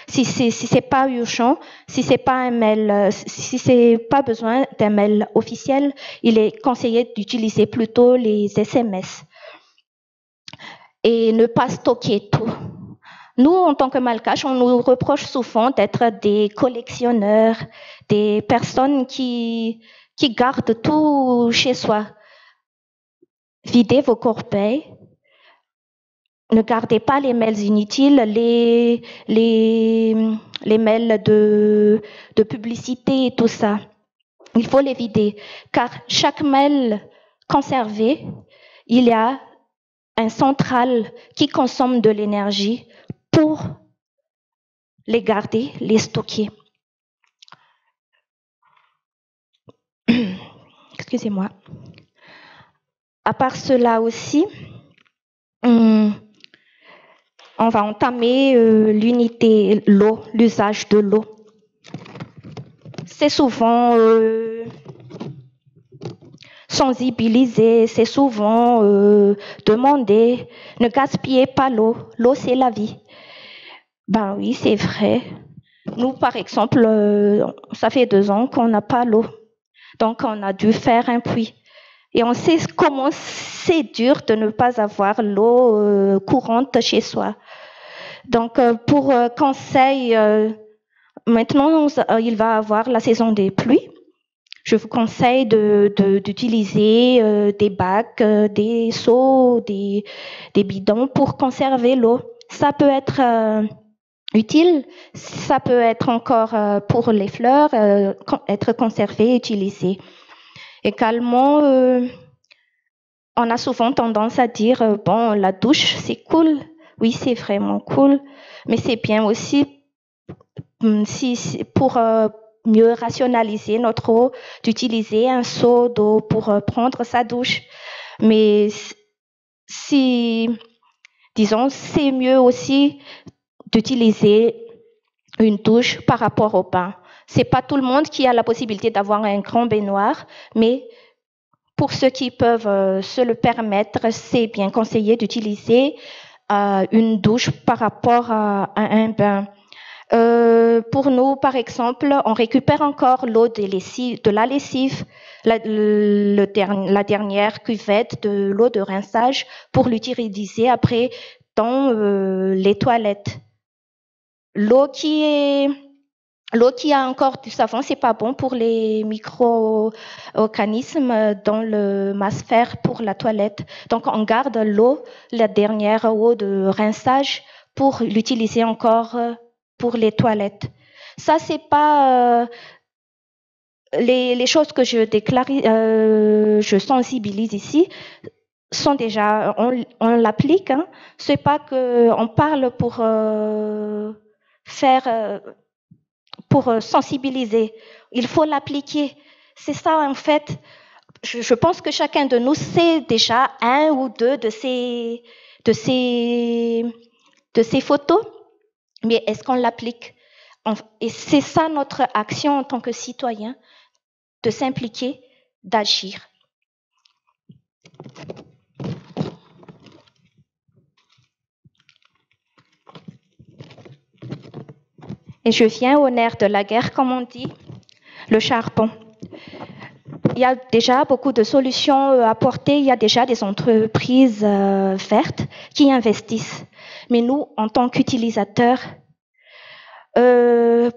si c'est pas urgent, si c'est pas un mail, si c'est pas besoin d'un mail officiel, il est conseillé d'utiliser plutôt les SMS et ne pas stocker tout. Nous, en tant que Malgaches, on nous reproche souvent d'être des collectionneurs, des personnes qui gardent tout chez soi. Videz vos corbeilles. Ne gardez pas les mails inutiles, les mails de publicité et tout ça. Il faut les vider, car chaque mail conservé, il y a un central qui consomme de l'énergie pour les garder, les stocker. Excusez-moi. À part cela aussi, on va entamer l'unité l'eau, l'usage de l'eau. C'est souvent sensibilisé, c'est souvent demandé. Ne gaspillez pas l'eau. L'eau, c'est la vie. Ben oui, c'est vrai. Nous, par exemple, ça fait 2 ans qu'on n'a pas l'eau. Donc, on a dû faire un puits. Et on sait comment c'est dur de ne pas avoir l'eau courante chez soi. Donc, pour conseil, maintenant, il va y avoir la saison des pluies. Je vous conseille d'utiliser des bacs, des seaux, des bidons pour conserver l'eau. Ça peut être utile, ça peut être encore pour les fleurs, être conservé, utilisé. Également, on a souvent tendance à dire bon, la douche, c'est cool. Oui, c'est vraiment cool, mais c'est bien aussi pour mieux rationaliser notre eau, d'utiliser un seau d'eau pour prendre sa douche. Mais disons, c'est mieux aussi d'utiliser une douche par rapport au bain. C'est pas tout le monde qui a la possibilité d'avoir un grand baignoire, mais pour ceux qui peuvent se le permettre, c'est bien conseillé d'utiliser une douche par rapport à un bain. Pour nous, par exemple, on récupère encore l'eau de la lessive, la dernière cuvette de l'eau de rinçage pour l'utiliser après dans les toilettes. L'eau qui a encore du savon, c'est pas bon pour les micro-organismes dans le masse-fer pour la toilette. Donc, on garde l'eau, la dernière eau de rinçage pour l'utiliser encore pour les toilettes. Ça, c'est pas les choses que je déclare, je sensibilise ici sont déjà, on l'applique. Hein. C'est pas que on parle pour pour sensibiliser. Il faut l'appliquer. C'est ça en fait. Je pense que chacun de nous sait déjà un ou deux de ces photos. Mais est-ce qu'on l'applique? Et c'est ça notre action en tant que citoyen, de s'impliquer, d'agir. Et je viens au nerf de la guerre, comme on dit, le charbon. Il y a déjà beaucoup de solutions apportées, il y a déjà des entreprises vertes qui investissent. Mais nous, en tant qu'utilisateurs,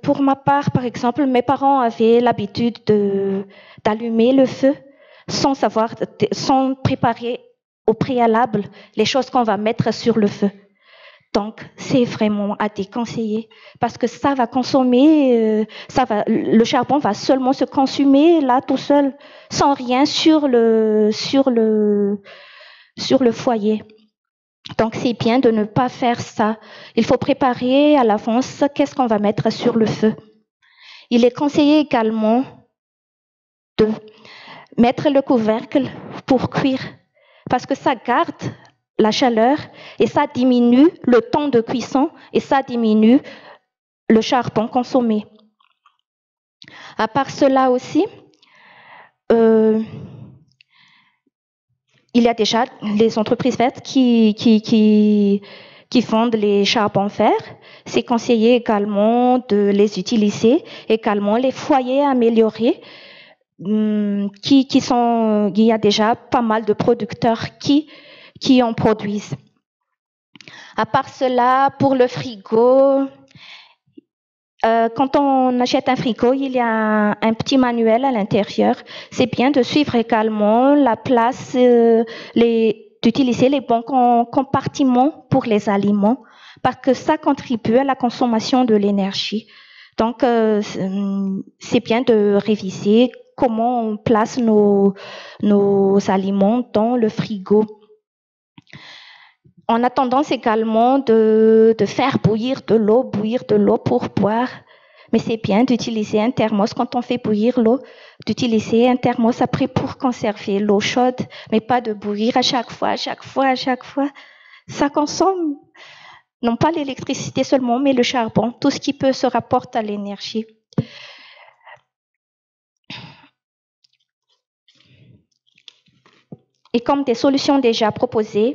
pour ma part, par exemple, mes parents avaient l'habitude d'allumer le feu sans préparer au préalable les choses qu'on va mettre sur le feu. Donc, c'est vraiment à déconseiller parce que ça va consommer, le charbon va seulement se consumer là tout seul, sans rien sur le foyer. Donc, c'est bien de ne pas faire ça. Il faut préparer à l'avance qu'est-ce qu'on va mettre sur le feu. Il est conseillé également de mettre le couvercle pour cuire parce que ça garde la chaleur et ça diminue le temps de cuisson et ça diminue le charbon consommé. À part cela aussi, il y a déjà les entreprises vertes qui vendent les charbons verts. C'est conseillé également de les utiliser, également les foyers améliorés. Il y a déjà pas mal de producteurs qui en produisent. À part cela, pour le frigo, quand on achète un frigo, il y a un petit manuel à l'intérieur. C'est bien de suivre également la place, d'utiliser les bons compartiments pour les aliments, parce que ça contribue à la consommation de l'énergie. Donc, c'est bien de réviser comment on place nos aliments dans le frigo. On a tendance également de faire bouillir de l'eau pour boire. Mais c'est bien d'utiliser un thermos quand on fait bouillir l'eau, d'utiliser un thermos après pour conserver l'eau chaude, mais pas de bouillir à chaque fois. Ça consomme non pas l'électricité seulement, mais le charbon, tout ce qui peut se rapporter à l'énergie. Et comme des solutions déjà proposées,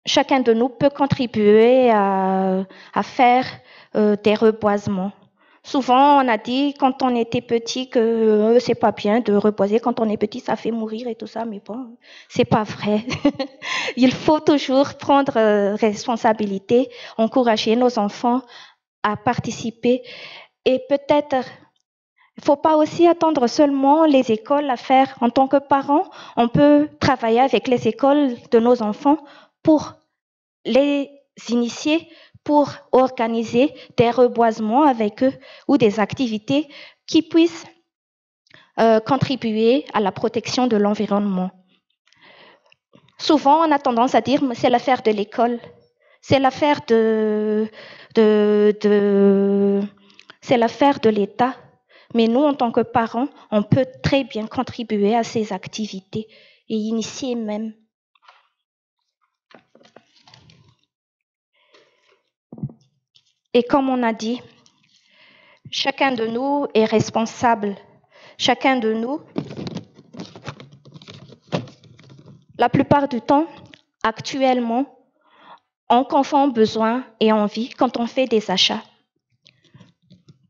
chacun de nous peut contribuer à faire des reboisements. Souvent, on a dit quand on était petit que c'est pas bien de reposer. Quand on est petit, ça fait mourir et tout ça. Mais bon, c'est pas vrai. Il faut toujours prendre responsabilité, encourager nos enfants à participer. Et peut-être, il ne faut pas aussi attendre seulement les écoles à faire. En tant que parents, on peut travailler avec les écoles de nos enfants pour les initier, pour organiser des reboisements avec eux ou des activités qui puissent contribuer à la protection de l'environnement. Souvent, on a tendance à dire que c'est l'affaire de l'école, c'est l'affaire c'est l'affaire de l'État. Mais nous, en tant que parents, on peut très bien contribuer à ces activités et initier même. Et comme on a dit, chacun de nous est responsable. Chacun de nous, la plupart du temps, actuellement, on confond besoin et envie quand on fait des achats.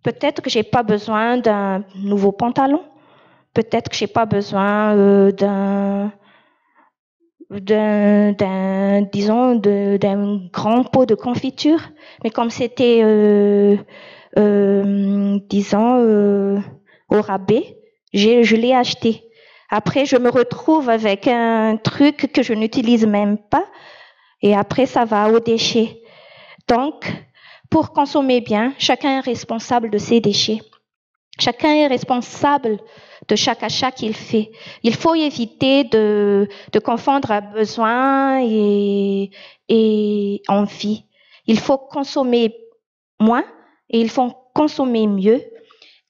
Peut-être que j'ai pas besoin d'un nouveau pantalon. Peut-être que j'ai pas besoin d'un grand pot de confiture. Mais comme c'était, au rabais, je l'ai acheté. Après, je me retrouve avec un truc que je n'utilise même pas. Et après, ça va aux déchets. Donc, pour consommer bien, chacun est responsable de ses déchets. Chacun est responsable de chaque achat qu'il fait. Il faut éviter de confondre besoin et envie. Il faut consommer moins et il faut consommer mieux.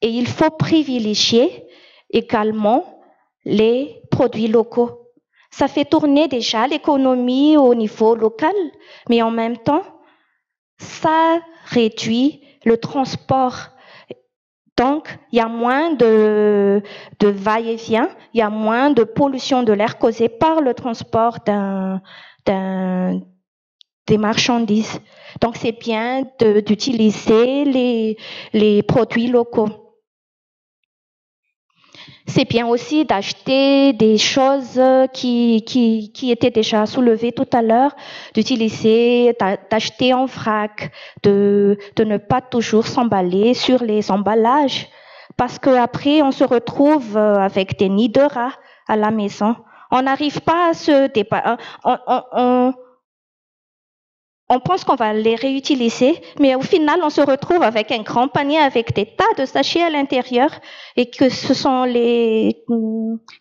Et il faut privilégier également les produits locaux. Ça fait tourner déjà l'économie au niveau local, mais en même temps, ça réduit le transport. Donc, il y a moins de va-et-vient, il y a moins de pollution de l'air causée par le transport des marchandises. Donc, c'est bien d'utiliser les produits locaux. C'est bien aussi d'acheter des choses qui étaient déjà soulevées tout à l'heure, d'acheter en vrac, de ne pas toujours s'emballer sur les emballages, parce qu'après on se retrouve avec des nids de rats à la maison. On n'arrive pas à se débarrasser. On pense qu'on va les réutiliser, mais au final, on se retrouve avec un grand panier avec des tas de sachets à l'intérieur et que ce sont les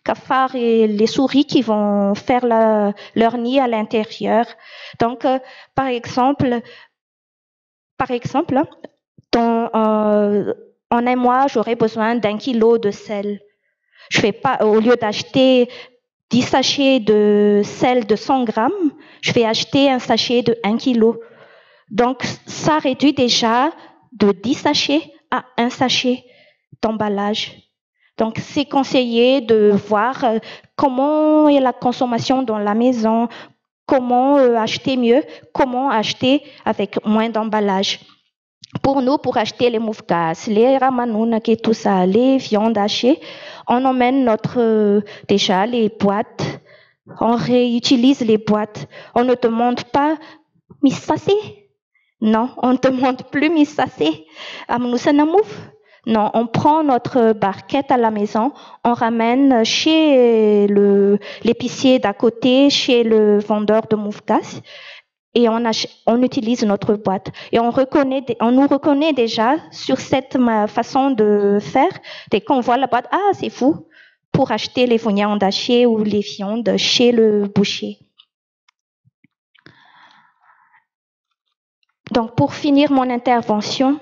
cafards et les souris qui vont faire leur nid à l'intérieur. Donc, par exemple, en un mois, j'aurais besoin d'1 kilo de sel. Je fais pas, au lieu d'acheter 10 sachets de sel de 100 grammes, je vais acheter un sachet de 1 kilo. Donc, ça réduit déjà de 10 sachets à 1 sachet d'emballage. Donc, c'est conseillé de voir comment est la consommation dans la maison, comment acheter mieux, comment acheter avec moins d'emballage. Pour nous, pour acheter les moufgas, les ramanounak et tout ça, les viandes hachées, on emmène déjà les boîtes, on réutilise les boîtes. On ne demande pas « missasé ». Non, on ne demande plus « missasé ». Non, on prend notre barquette à la maison, on ramène chez l'épicier d'à côté, chez le vendeur de moufgas, et on utilise notre boîte. Et on nous reconnaît déjà sur cette façon de faire. Dès qu'on voit la boîte, ah, c'est fou, pour acheter les viandes hachées ou les viandes chez le boucher. Donc, pour finir mon intervention,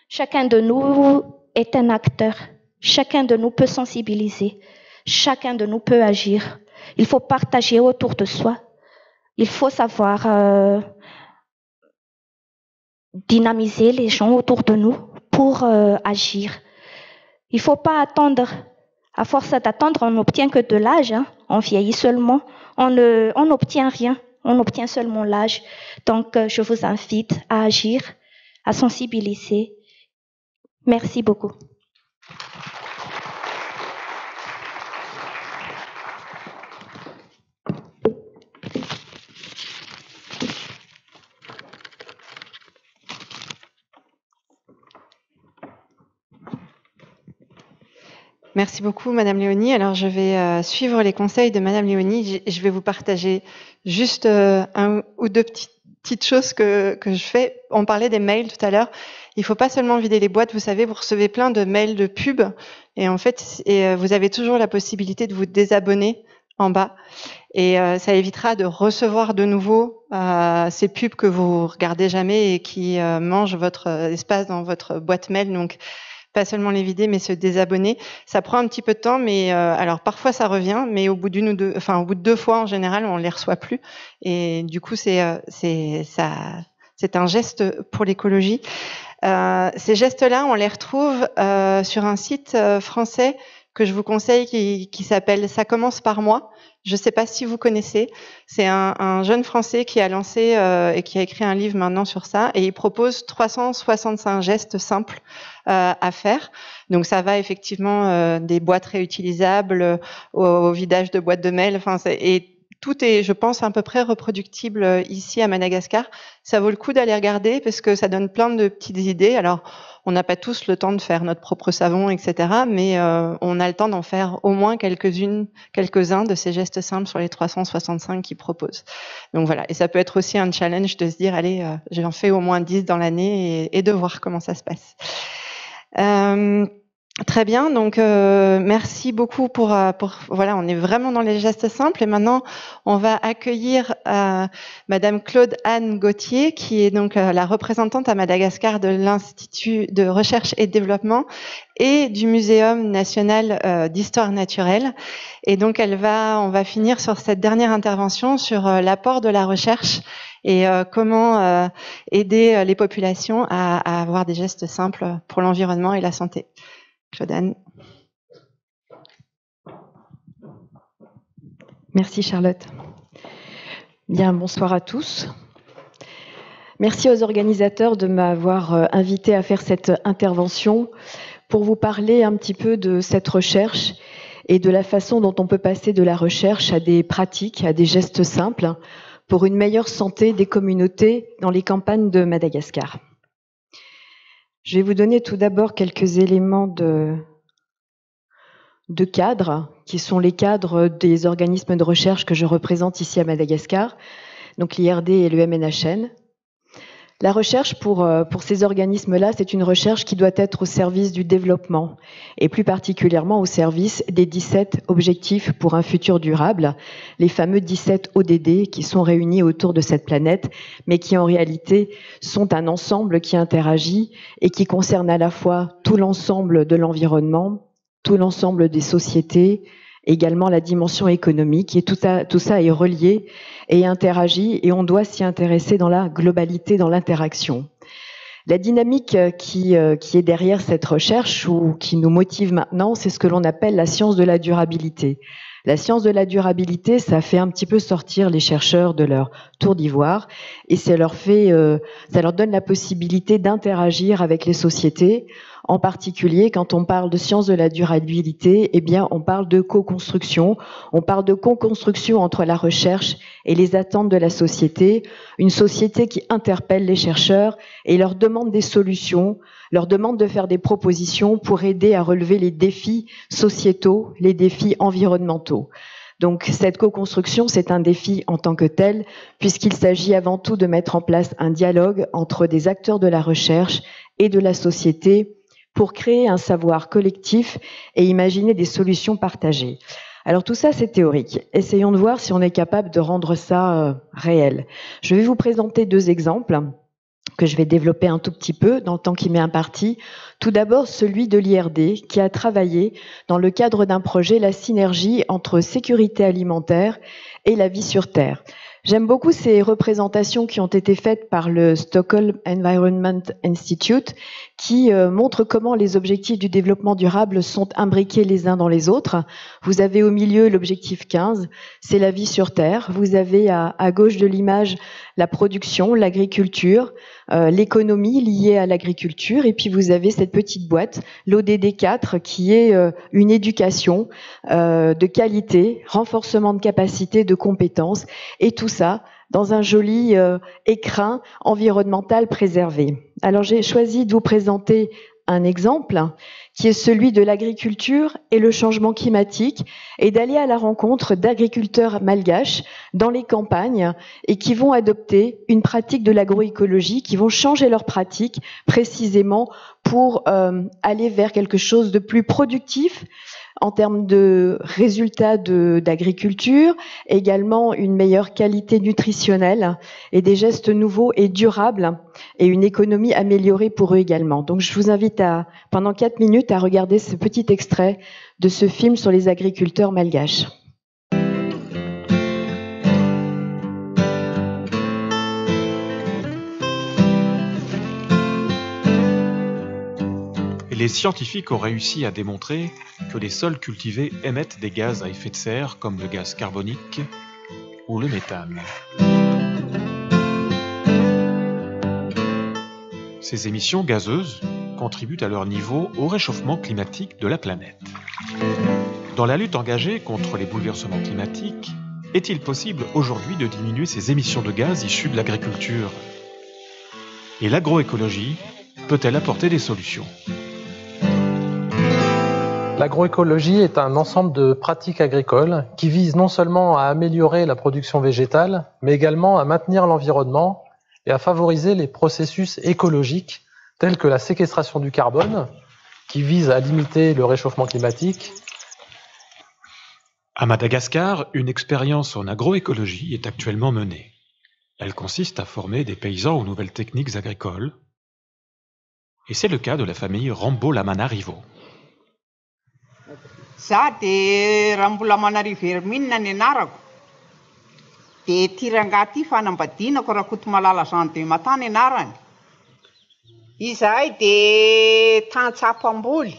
chacun de nous est un acteur. Chacun de nous peut sensibiliser. Chacun de nous peut agir. Il faut partager autour de soi. Il faut savoir dynamiser les gens autour de nous pour agir. Il ne faut pas attendre. À force d'attendre, on n'obtient que de l'âge. Hein. On vieillit seulement. On n'obtient rien. On obtient seulement l'âge. Donc, je vous invite à agir, à sensibiliser Merci beaucoup. Merci beaucoup, Madame Léonie. Alors, je vais suivre les conseils de Madame Léonie. Je vais vous partager juste un ou deux petites choses que je fais. On parlait des mails tout à l'heure. Il faut pas seulement vider les boîtes. Vous savez, vous recevez plein de mails de pub. Et en fait, vous avez toujours la possibilité de vous désabonner en bas. Et ça évitera de recevoir de nouveau ces pubs que vous regardez jamais et qui mangent votre espace dans votre boîte mail. Donc, pas seulement les vider, mais se désabonner. Ça prend un petit peu de temps, mais alors parfois ça revient, mais au bout d'une ou deux, enfin au bout de 2 fois en général, on les reçoit plus. Et du coup, c'est un geste pour l'écologie. Ces gestes-là, on les retrouve sur un site français que je vous conseille qui s'appelle Ça commence par moi. Je ne sais pas si vous connaissez. C'est un jeune Français qui a lancé et qui a écrit un livre maintenant sur ça. Et il propose 365 gestes simples à faire. Donc ça va effectivement des boîtes réutilisables au vidage de boîtes de mail. Enfin, et tout est, je pense, à peu près reproductible ici à Madagascar. Ça vaut le coup d'aller regarder parce que ça donne plein de petites idées. Alors, on n'a pas tous le temps de faire notre propre savon, etc. Mais on a le temps d'en faire au moins quelques-uns de ces gestes simples sur les 365 qu'ils proposent. Donc voilà. Et ça peut être aussi un challenge de se dire, allez, j'en fais au moins 10 dans l'année et de voir comment ça se passe. Très bien, donc merci beaucoup pour voilà, on est vraiment dans les gestes simples et maintenant on va accueillir Madame Claude Anne Gauthier qui est donc la représentante à Madagascar de l'Institut de recherche et développement et du Muséum national d'histoire naturelle et donc on va finir sur cette dernière intervention sur l'apport de la recherche et comment aider les populations à avoir des gestes simples pour l'environnement et la santé. Claude Anne. Merci Charlotte. Bien, bonsoir à tous. Merci aux organisateurs de m'avoir invité à faire cette intervention pour vous parler un petit peu de cette recherche et de la façon dont on peut passer de la recherche à des pratiques, à des gestes simples pour une meilleure santé des communautés dans les campagnes de Madagascar. Je vais vous donner tout d'abord quelques éléments de cadre, qui sont les cadres des organismes de recherche que je représente ici à Madagascar, donc l'IRD et le MNHN. La recherche pour ces organismes-là, c'est une recherche qui doit être au service du développement, et plus particulièrement au service des 17 objectifs pour un futur durable, les fameux 17 ODD qui sont réunis autour de cette planète, mais qui en réalité sont un ensemble qui interagit et qui concerne à la fois tout l'ensemble de l'environnement, tout l'ensemble des sociétés, également la dimension économique, et tout ça est relié et interagit, et on doit s'y intéresser dans la globalité, dans l'interaction. La dynamique qui est derrière cette recherche ou qui nous motive maintenant, c'est ce que l'on appelle la science de la durabilité. La science de la durabilité, ça fait un petit peu sortir les chercheurs de leur tour d'ivoire et ça leur donne la possibilité d'interagir avec les sociétés. En particulier, quand on parle de science de la durabilité, eh bien, on parle de co-construction. On parle de co-construction entre la recherche et les attentes de la société. Une société qui interpelle les chercheurs et leur demande des solutions, leur demande de faire des propositions pour aider à relever les défis sociétaux, les défis environnementaux. Donc, cette co-construction, c'est un défi en tant que tel, puisqu'il s'agit avant tout de mettre en place un dialogue entre des acteurs de la recherche et de la société pour créer un savoir collectif et imaginer des solutions partagées. Alors tout ça, c'est théorique. Essayons de voir si on est capable de rendre ça réel. Je vais vous présenter 2 exemples que je vais développer un tout petit peu dans le temps qui m'est imparti. Tout d'abord, celui de l'IRD qui a travaillé dans le cadre d'un projet la synergie entre sécurité alimentaire et la vie sur Terre. J'aime beaucoup ces représentations qui ont été faites par le Stockholm Environment Institute qui montrent comment les objectifs du développement durable sont imbriqués les uns dans les autres. Vous avez au milieu l'objectif 15, c'est la vie sur Terre. Vous avez à gauche de l'image la production, l'agriculture. l'économie liée à l'agriculture, et puis vous avez cette petite boîte, l'ODD 4, qui est une éducation de qualité, renforcement de capacité, de compétences, et tout ça dans un joli écrin environnemental préservé. Alors j'ai choisi de vous présenter un exemple qui est celui de l'agriculture et le changement climatique, et d'aller à la rencontre d'agriculteurs malgaches dans les campagnes et qui vont adopter une pratique de l'agroécologie, qui vont changer leur pratique précisément pour aller vers quelque chose de plus productif en termes de résultats d'agriculture, également une meilleure qualité nutritionnelle et des gestes nouveaux et durables et une économie améliorée pour eux également. Donc je vous invite pendant 4 minutes à regarder ce petit extrait de ce film sur les agriculteurs malgaches. Les scientifiques ont réussi à démontrer que les sols cultivés émettent des gaz à effet de serre comme le gaz carbonique ou le méthane. Ces émissions gazeuses contribuent à leur niveau au réchauffement climatique de la planète. Dans la lutte engagée contre les bouleversements climatiques, est-il possible aujourd'hui de diminuer ces émissions de gaz issues de l'agriculture? Et l'agroécologie peut-elle apporter des solutions? L'agroécologie est un ensemble de pratiques agricoles qui visent non seulement à améliorer la production végétale, mais également à maintenir l'environnement et à favoriser les processus écologiques tels que la séquestration du carbone, qui vise à limiter le réchauffement climatique. À Madagascar, une expérience en agroécologie est actuellement menée. Elle consiste à former des paysans aux nouvelles techniques agricoles. Et c'est le cas de la famille Rambo-Lamanarivo. Za dia raha mbola manarivo minina ny anarako dia tiranga ty fanambadianako Rakoto Malala Jean de Mata ny anarany. Izahay dia tantsapam-boly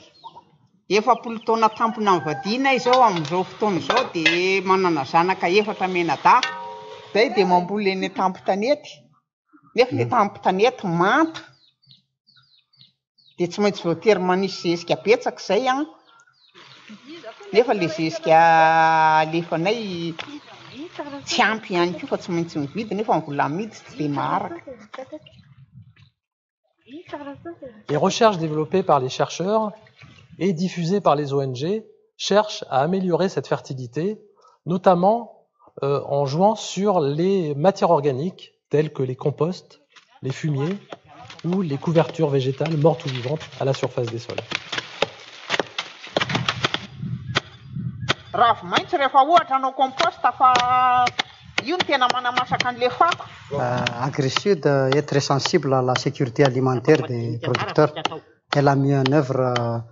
40 taona tampona mivadiana izao amin'izao fotoana izao dia manana zanaka 4 menada. Zay dia mamboly eny tampo-tanety. Nefa ny tampo-tanety manta. Dia tsy maintsy voatery manisy zezika betsaka izay an. Nefa le zezika alefanay tsy ampy ihany koa fa tsy maintsy mividy nefa mbola amidy tsy dia maharaka. Les recherches développées par les chercheurs et diffusées par les ONG cherchent à améliorer cette fertilité, notamment en jouant sur les matières organiques telles que les composts, les fumiers ou les couvertures végétales mortes ou vivantes à la surface des sols. AgriSud est très sensible à la sécurité alimentaire des producteurs. Elle a mis en œuvre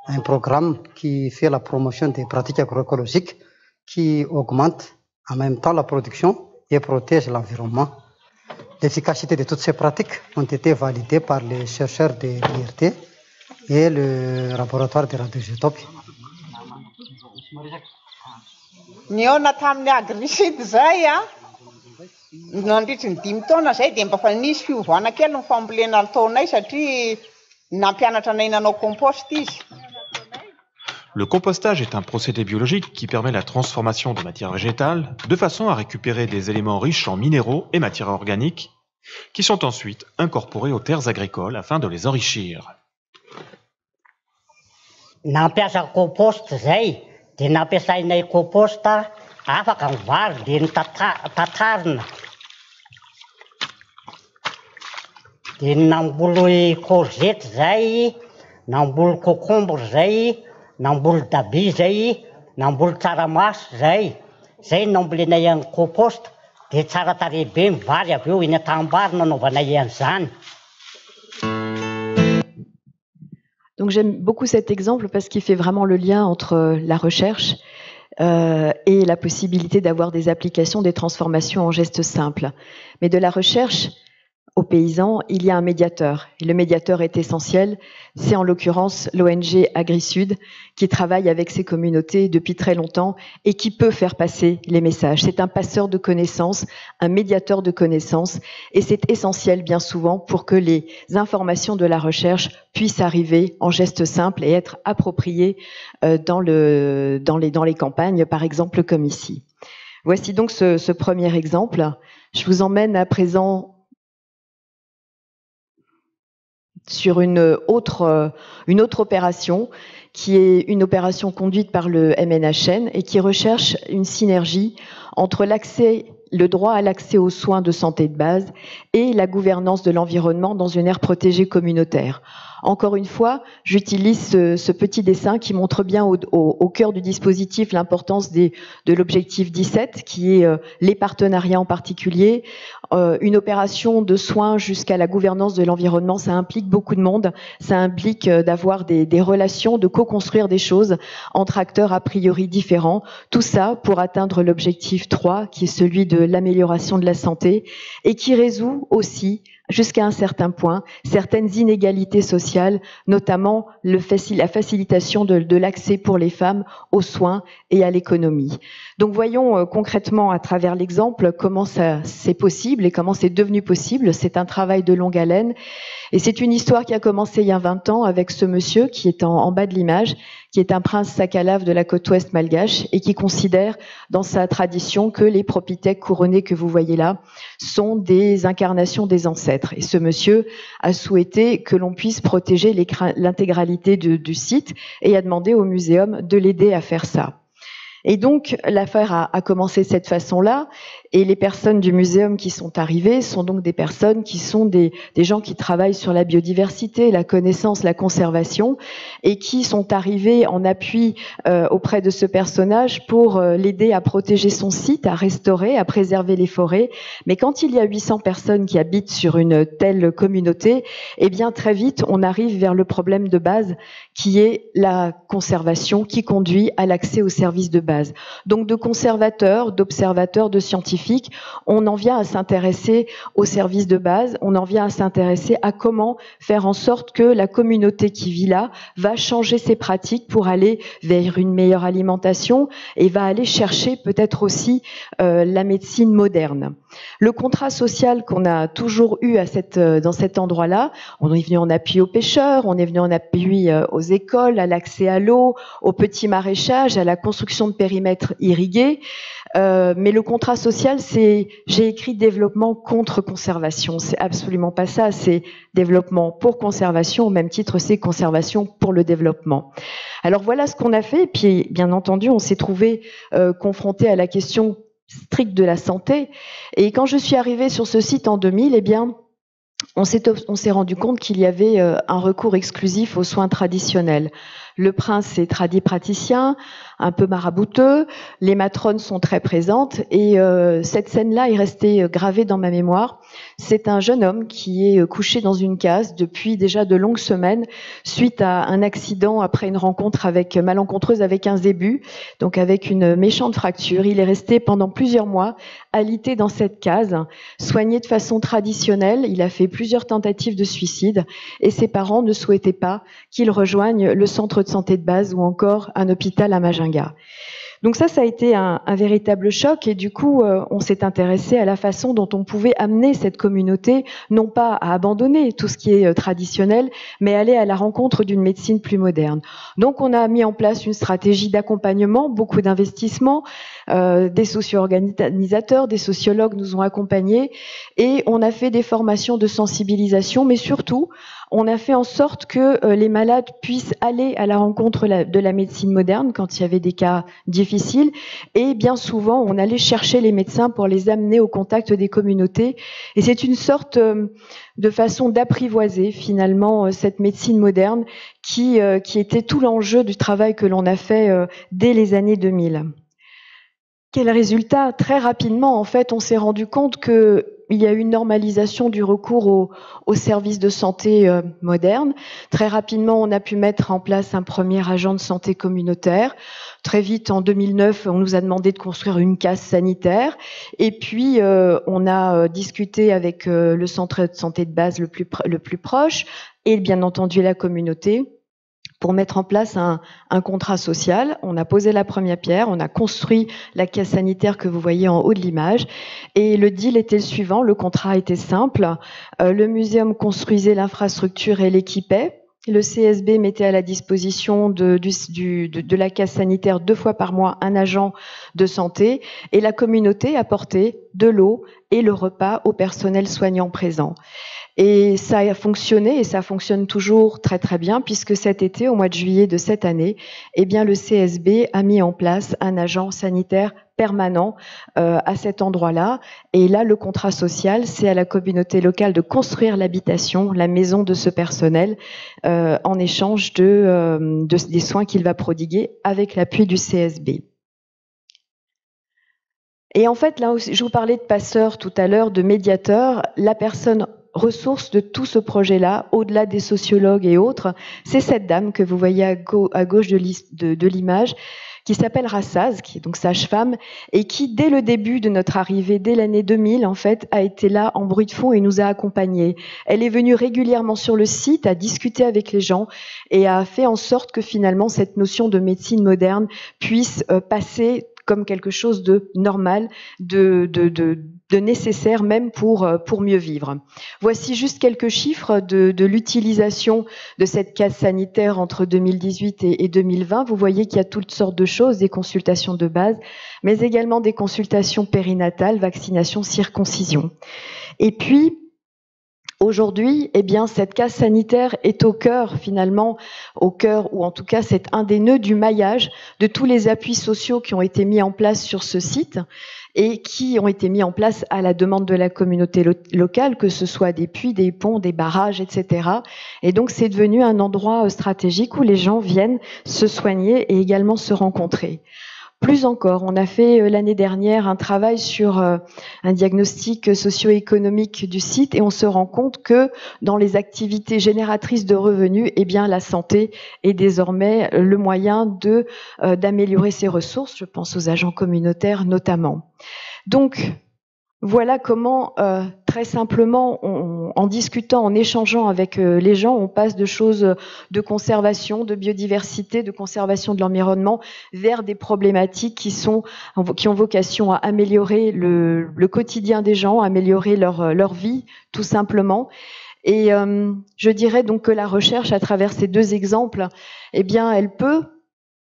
un programme qui fait la promotion des pratiques agroécologiques qui augmente en même temps la production et protège l'environnement. L'efficacité de toutes ces pratiques ont été validées par les chercheurs de l'IRT et le laboratoire de radioisotopie. Ny ona tamin'ny AgriSud zay a nandritra ny 5 taona zay dia mba fa nisy fiovana kely ny fambolena taonay satria nampianatra anay nanao compost izy. Le compostage est un procédé biologique qui permet la transformation de matières végétales de façon à récupérer des éléments riches en minéraux et matières organiques qui sont ensuite incorporés aux terres agricoles afin de les enrichir. Nampiasa compost zay dia nampiasainay compost afaka ny vary dia ny tatarina dia namboly courgette zay, namboly concombre zay, namboly dabi zay, namboly tsaramaso zay, zay nambolenay amin'ny compost dia tsara tarehy be ny vary avy eo eny atambary nanaovanay an'izany. Donc j'aime beaucoup cet exemple parce qu'il fait vraiment le lien entre la recherche et la possibilité d'avoir des applications, des transformations en gestes simples. Mais de la recherche, aux paysans, il y a un médiateur. Et le médiateur est essentiel. C'est en l'occurrence l'ONG AgriSud qui travaille avec ces communautés depuis très longtemps et qui peut faire passer les messages. C'est un passeur de connaissances, un médiateur de connaissances et c'est essentiel bien souvent pour que les informations de la recherche puissent arriver en gestes simples et être appropriées dans les campagnes, par exemple comme ici. Voici donc ce premier exemple. Je vous emmène à présent sur une autre opération qui est une opération conduite par le MNHN et qui recherche une synergie entre le droit à l'accès aux soins de santé de base et la gouvernance de l'environnement dans une aire protégée communautaire. Encore une fois, j'utilise ce petit dessin qui montre bien au cœur du dispositif l'importance de l'objectif 17, qui est les partenariats en particulier. Une opération de soins jusqu'à la gouvernance de l'environnement, ça implique beaucoup de monde, ça implique d'avoir des relations, de co-construire des choses entre acteurs a priori différents. Tout ça pour atteindre l'objectif 3, qui est celui de l'amélioration de la santé et qui résout aussi jusqu'à un certain point, certaines inégalités sociales, notamment la facilitation de l'accès pour les femmes aux soins et à l'économie. Donc voyons concrètement à travers l'exemple comment c'est possible et comment c'est devenu possible. C'est un travail de longue haleine et c'est une histoire qui a commencé il y a 20 ans avec ce monsieur qui est en bas de l'image, qui est un prince sakalav de la côte ouest malgache et qui considère dans sa tradition que les propithèques couronnés que vous voyez là sont des incarnations des ancêtres. Et ce monsieur a souhaité que l'on puisse protéger l'intégralité du site et a demandé au muséum de l'aider à faire ça. Et donc, l'affaire a commencé de cette façon-là, et les personnes du muséum qui sont arrivées sont donc des personnes qui sont des gens qui travaillent sur la biodiversité, la connaissance, la conservation, et qui sont arrivés en appui auprès de ce personnage pour l'aider à protéger son site, à restaurer, à préserver les forêts. Mais quand il y a 800 personnes qui habitent sur une telle communauté, eh bien très vite, on arrive vers le problème de base, qui est la conservation, qui conduit à l'accès aux services de base. Donc de conservateurs, d'observateurs, de scientifiques, on en vient à s'intéresser aux services de base, on en vient à s'intéresser à comment faire en sorte que la communauté qui vit là va changer ses pratiques pour aller vers une meilleure alimentation et va aller chercher peut-être aussi la médecine moderne. Le contrat social qu'on a toujours eu dans cet endroit-là, on est venu en appui aux pêcheurs, on est venu en appui aux écoles, à l'accès à l'eau, au petit maraîchage, à la construction de périmètres irrigués. Mais le contrat social, j'ai écrit développement contre conservation. C'est absolument pas ça. C'est développement pour conservation. Au même titre, c'est conservation pour le développement. Alors voilà ce qu'on a fait. Et puis, bien entendu, on s'est trouvé confronté à la question stricte de la santé. Et quand je suis arrivée sur ce site en 2000, eh bien, on s'est rendu compte qu'il y avait un recours exclusif aux soins traditionnels. Le prince est praticien, un peu marabouteux, les matrones sont très présentes et cette scène-là est restée gravée dans ma mémoire. C'est un jeune homme qui est couché dans une case depuis déjà de longues semaines suite à un accident après une rencontre malencontreuse avec un zébu, donc avec une méchante fracture. Il est resté pendant plusieurs mois alité dans cette case, soigné de façon traditionnelle. Il a fait plusieurs tentatives de suicide et ses parents ne souhaitaient pas qu'il rejoigne le centre de santé de base ou encore un hôpital à Majinga. Donc ça a été un véritable choc et du coup, on s'est intéressé à la façon dont on pouvait amener cette communauté, non pas à abandonner tout ce qui est traditionnel, mais aller à la rencontre d'une médecine plus moderne. Donc on a mis en place une stratégie d'accompagnement, beaucoup d'investissements, des socio-organisateurs, des sociologues nous ont accompagnés et on a fait des formations de sensibilisation, mais surtout, on a fait en sorte que les malades puissent aller à la rencontre de la médecine moderne quand il y avait des cas difficiles. Et bien souvent, on allait chercher les médecins pour les amener au contact des communautés. Et c'est une sorte de façon d'apprivoiser finalement cette médecine moderne qui était tout l'enjeu du travail que l'on a fait dès les années 2000. Quel résultat? Très rapidement, en fait, on s'est rendu compte qu'il y a eu une normalisation du recours aux services de santé modernes. Très rapidement, on a pu mettre en place un premier agent de santé communautaire. Très vite, en 2009, on nous a demandé de construire une case sanitaire. Et puis, on a discuté avec le centre de santé de base le plus proche et bien entendu la communauté, pour mettre en place un contrat social. On a posé la première pierre, on a construit la case sanitaire que vous voyez en haut de l'image. Et le deal était le suivant, le contrat était simple. Le muséum construisait l'infrastructure et l'équipait. Le CSB mettait à la disposition de la case sanitaire 2 fois par mois un agent de santé. Et la communauté apportait de l'eau et le repas au personnel soignant présent. Et ça a fonctionné et ça fonctionne toujours très très bien puisque cet été, au mois de juillet de cette année, eh bien le CSB a mis en place un agent sanitaire permanent à cet endroit-là. Et là, le contrat social, c'est à la communauté locale de construire l'habitation, la maison de ce personnel en échange des soins qu'il va prodiguer avec l'appui du CSB. Et en fait, là aussi, je vous parlais de passeur tout à l'heure, de médiateur, la personne ressource de tout ce projet-là, au-delà des sociologues et autres, c'est cette dame que vous voyez à gauche de l'image, qui s'appelle Rassaz, qui est donc sage-femme, et qui, dès le début de notre arrivée, dès l'année 2000, en fait, a été là en bruit de fond et nous a accompagnés. Elle est venue régulièrement sur le site, à discuter avec les gens et a fait en sorte que finalement cette notion de médecine moderne puisse passer comme quelque chose de normal, de nécessaire même pour mieux vivre. Voici juste quelques chiffres de l'utilisation de cette case sanitaire entre 2018 et 2020. Vous voyez qu'il y a toutes sortes de choses, des consultations de base, mais également des consultations périnatales, vaccination, circoncision. Et puis, aujourd'hui, eh bien, cette case sanitaire est au cœur, finalement, ou en tout cas, c'est un des nœuds du maillage de tous les appuis sociaux qui ont été mis en place sur ce site et qui ont été mis en place à la demande de la communauté locale, que ce soit des puits, des ponts, des barrages, etc. Et donc, c'est devenu un endroit stratégique où les gens viennent se soigner et également se rencontrer. Plus encore, on a fait l'année dernière un travail sur un diagnostic socio-économique du site et on se rend compte que dans les activités génératrices de revenus, eh bien la santé est désormais le moyen d'améliorer ses ressources. Je pense aux agents communautaires notamment. Donc, voilà comment, très simplement, en discutant, en échangeant avec les gens, on passe de choses de conservation, de biodiversité, de conservation de l'environnement, vers des problématiques qui ont vocation à améliorer le quotidien des gens, améliorer leur vie, tout simplement. Et je dirais donc que la recherche, à travers ces deux exemples, eh bien, elle peut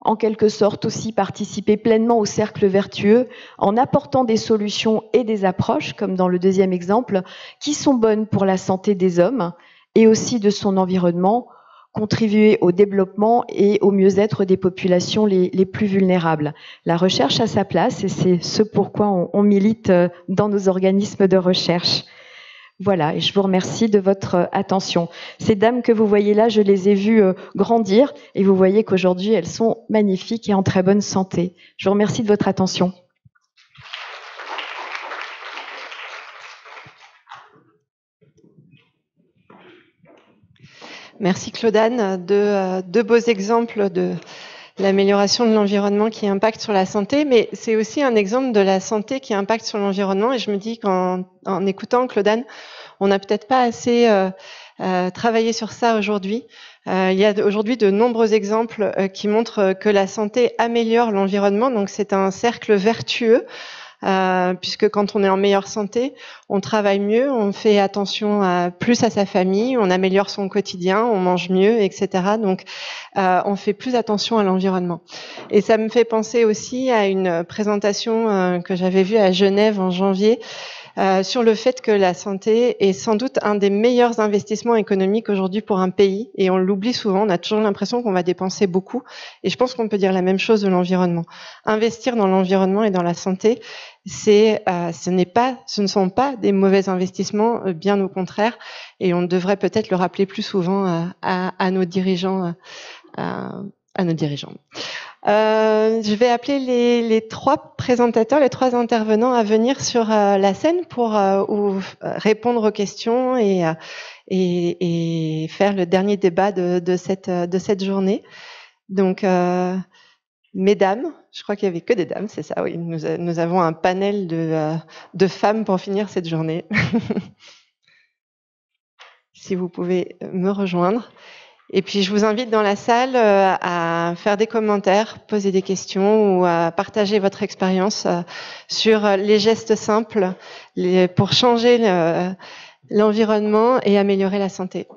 en quelque sorte aussi participer pleinement au cercle vertueux en apportant des solutions et des approches, comme dans le deuxième exemple, qui sont bonnes pour la santé des hommes et aussi de son environnement, contribuer au développement et au mieux-être des populations les plus vulnérables. La recherche a sa place et c'est ce pourquoi on milite dans nos organismes de recherche. Voilà, et je vous remercie de votre attention. Ces dames que vous voyez là, je les ai vues grandir et vous voyez qu'aujourd'hui, elles sont magnifiques et en très bonne santé. Je vous remercie de votre attention. Merci Claudane. Deux beaux exemples de l'amélioration de l'environnement qui impacte sur la santé, mais c'est aussi un exemple de la santé qui impacte sur l'environnement. Et je me dis qu'en écoutant Claudane, on n'a peut-être pas assez travaillé sur ça aujourd'hui. Il y a aujourd'hui de nombreux exemples qui montrent que la santé améliore l'environnement, donc c'est un cercle vertueux. Puisque quand on est en meilleure santé, on travaille mieux, on fait attention plus à sa famille, on améliore son quotidien, on mange mieux, etc. Donc, on fait plus attention à l'environnement. Et ça me fait penser aussi à une présentation que j'avais vue à Genève en janvier, sur le fait que la santé est sans doute un des meilleurs investissements économiques aujourd'hui pour un pays, et on l'oublie souvent, on a toujours l'impression qu'on va dépenser beaucoup, et je pense qu'on peut dire la même chose de l'environnement. Investir dans l'environnement et dans la santé, ce ne sont pas des mauvais investissements, bien au contraire, et on devrait peut-être le rappeler plus souvent à nos dirigeants. Je vais appeler les trois présentateurs, les trois intervenants à venir sur la scène pour répondre aux questions et faire le dernier débat de cette journée. Donc, mesdames, je crois qu'il n'y avait que des dames, c'est ça, oui. Nous avons un panel de femmes pour finir cette journée. Si vous pouvez me rejoindre. Et puis, je vous invite dans la salle à faire des commentaires, poser des questions ou à partager votre expérience sur les gestes simples pour changer l'environnement et améliorer la santé.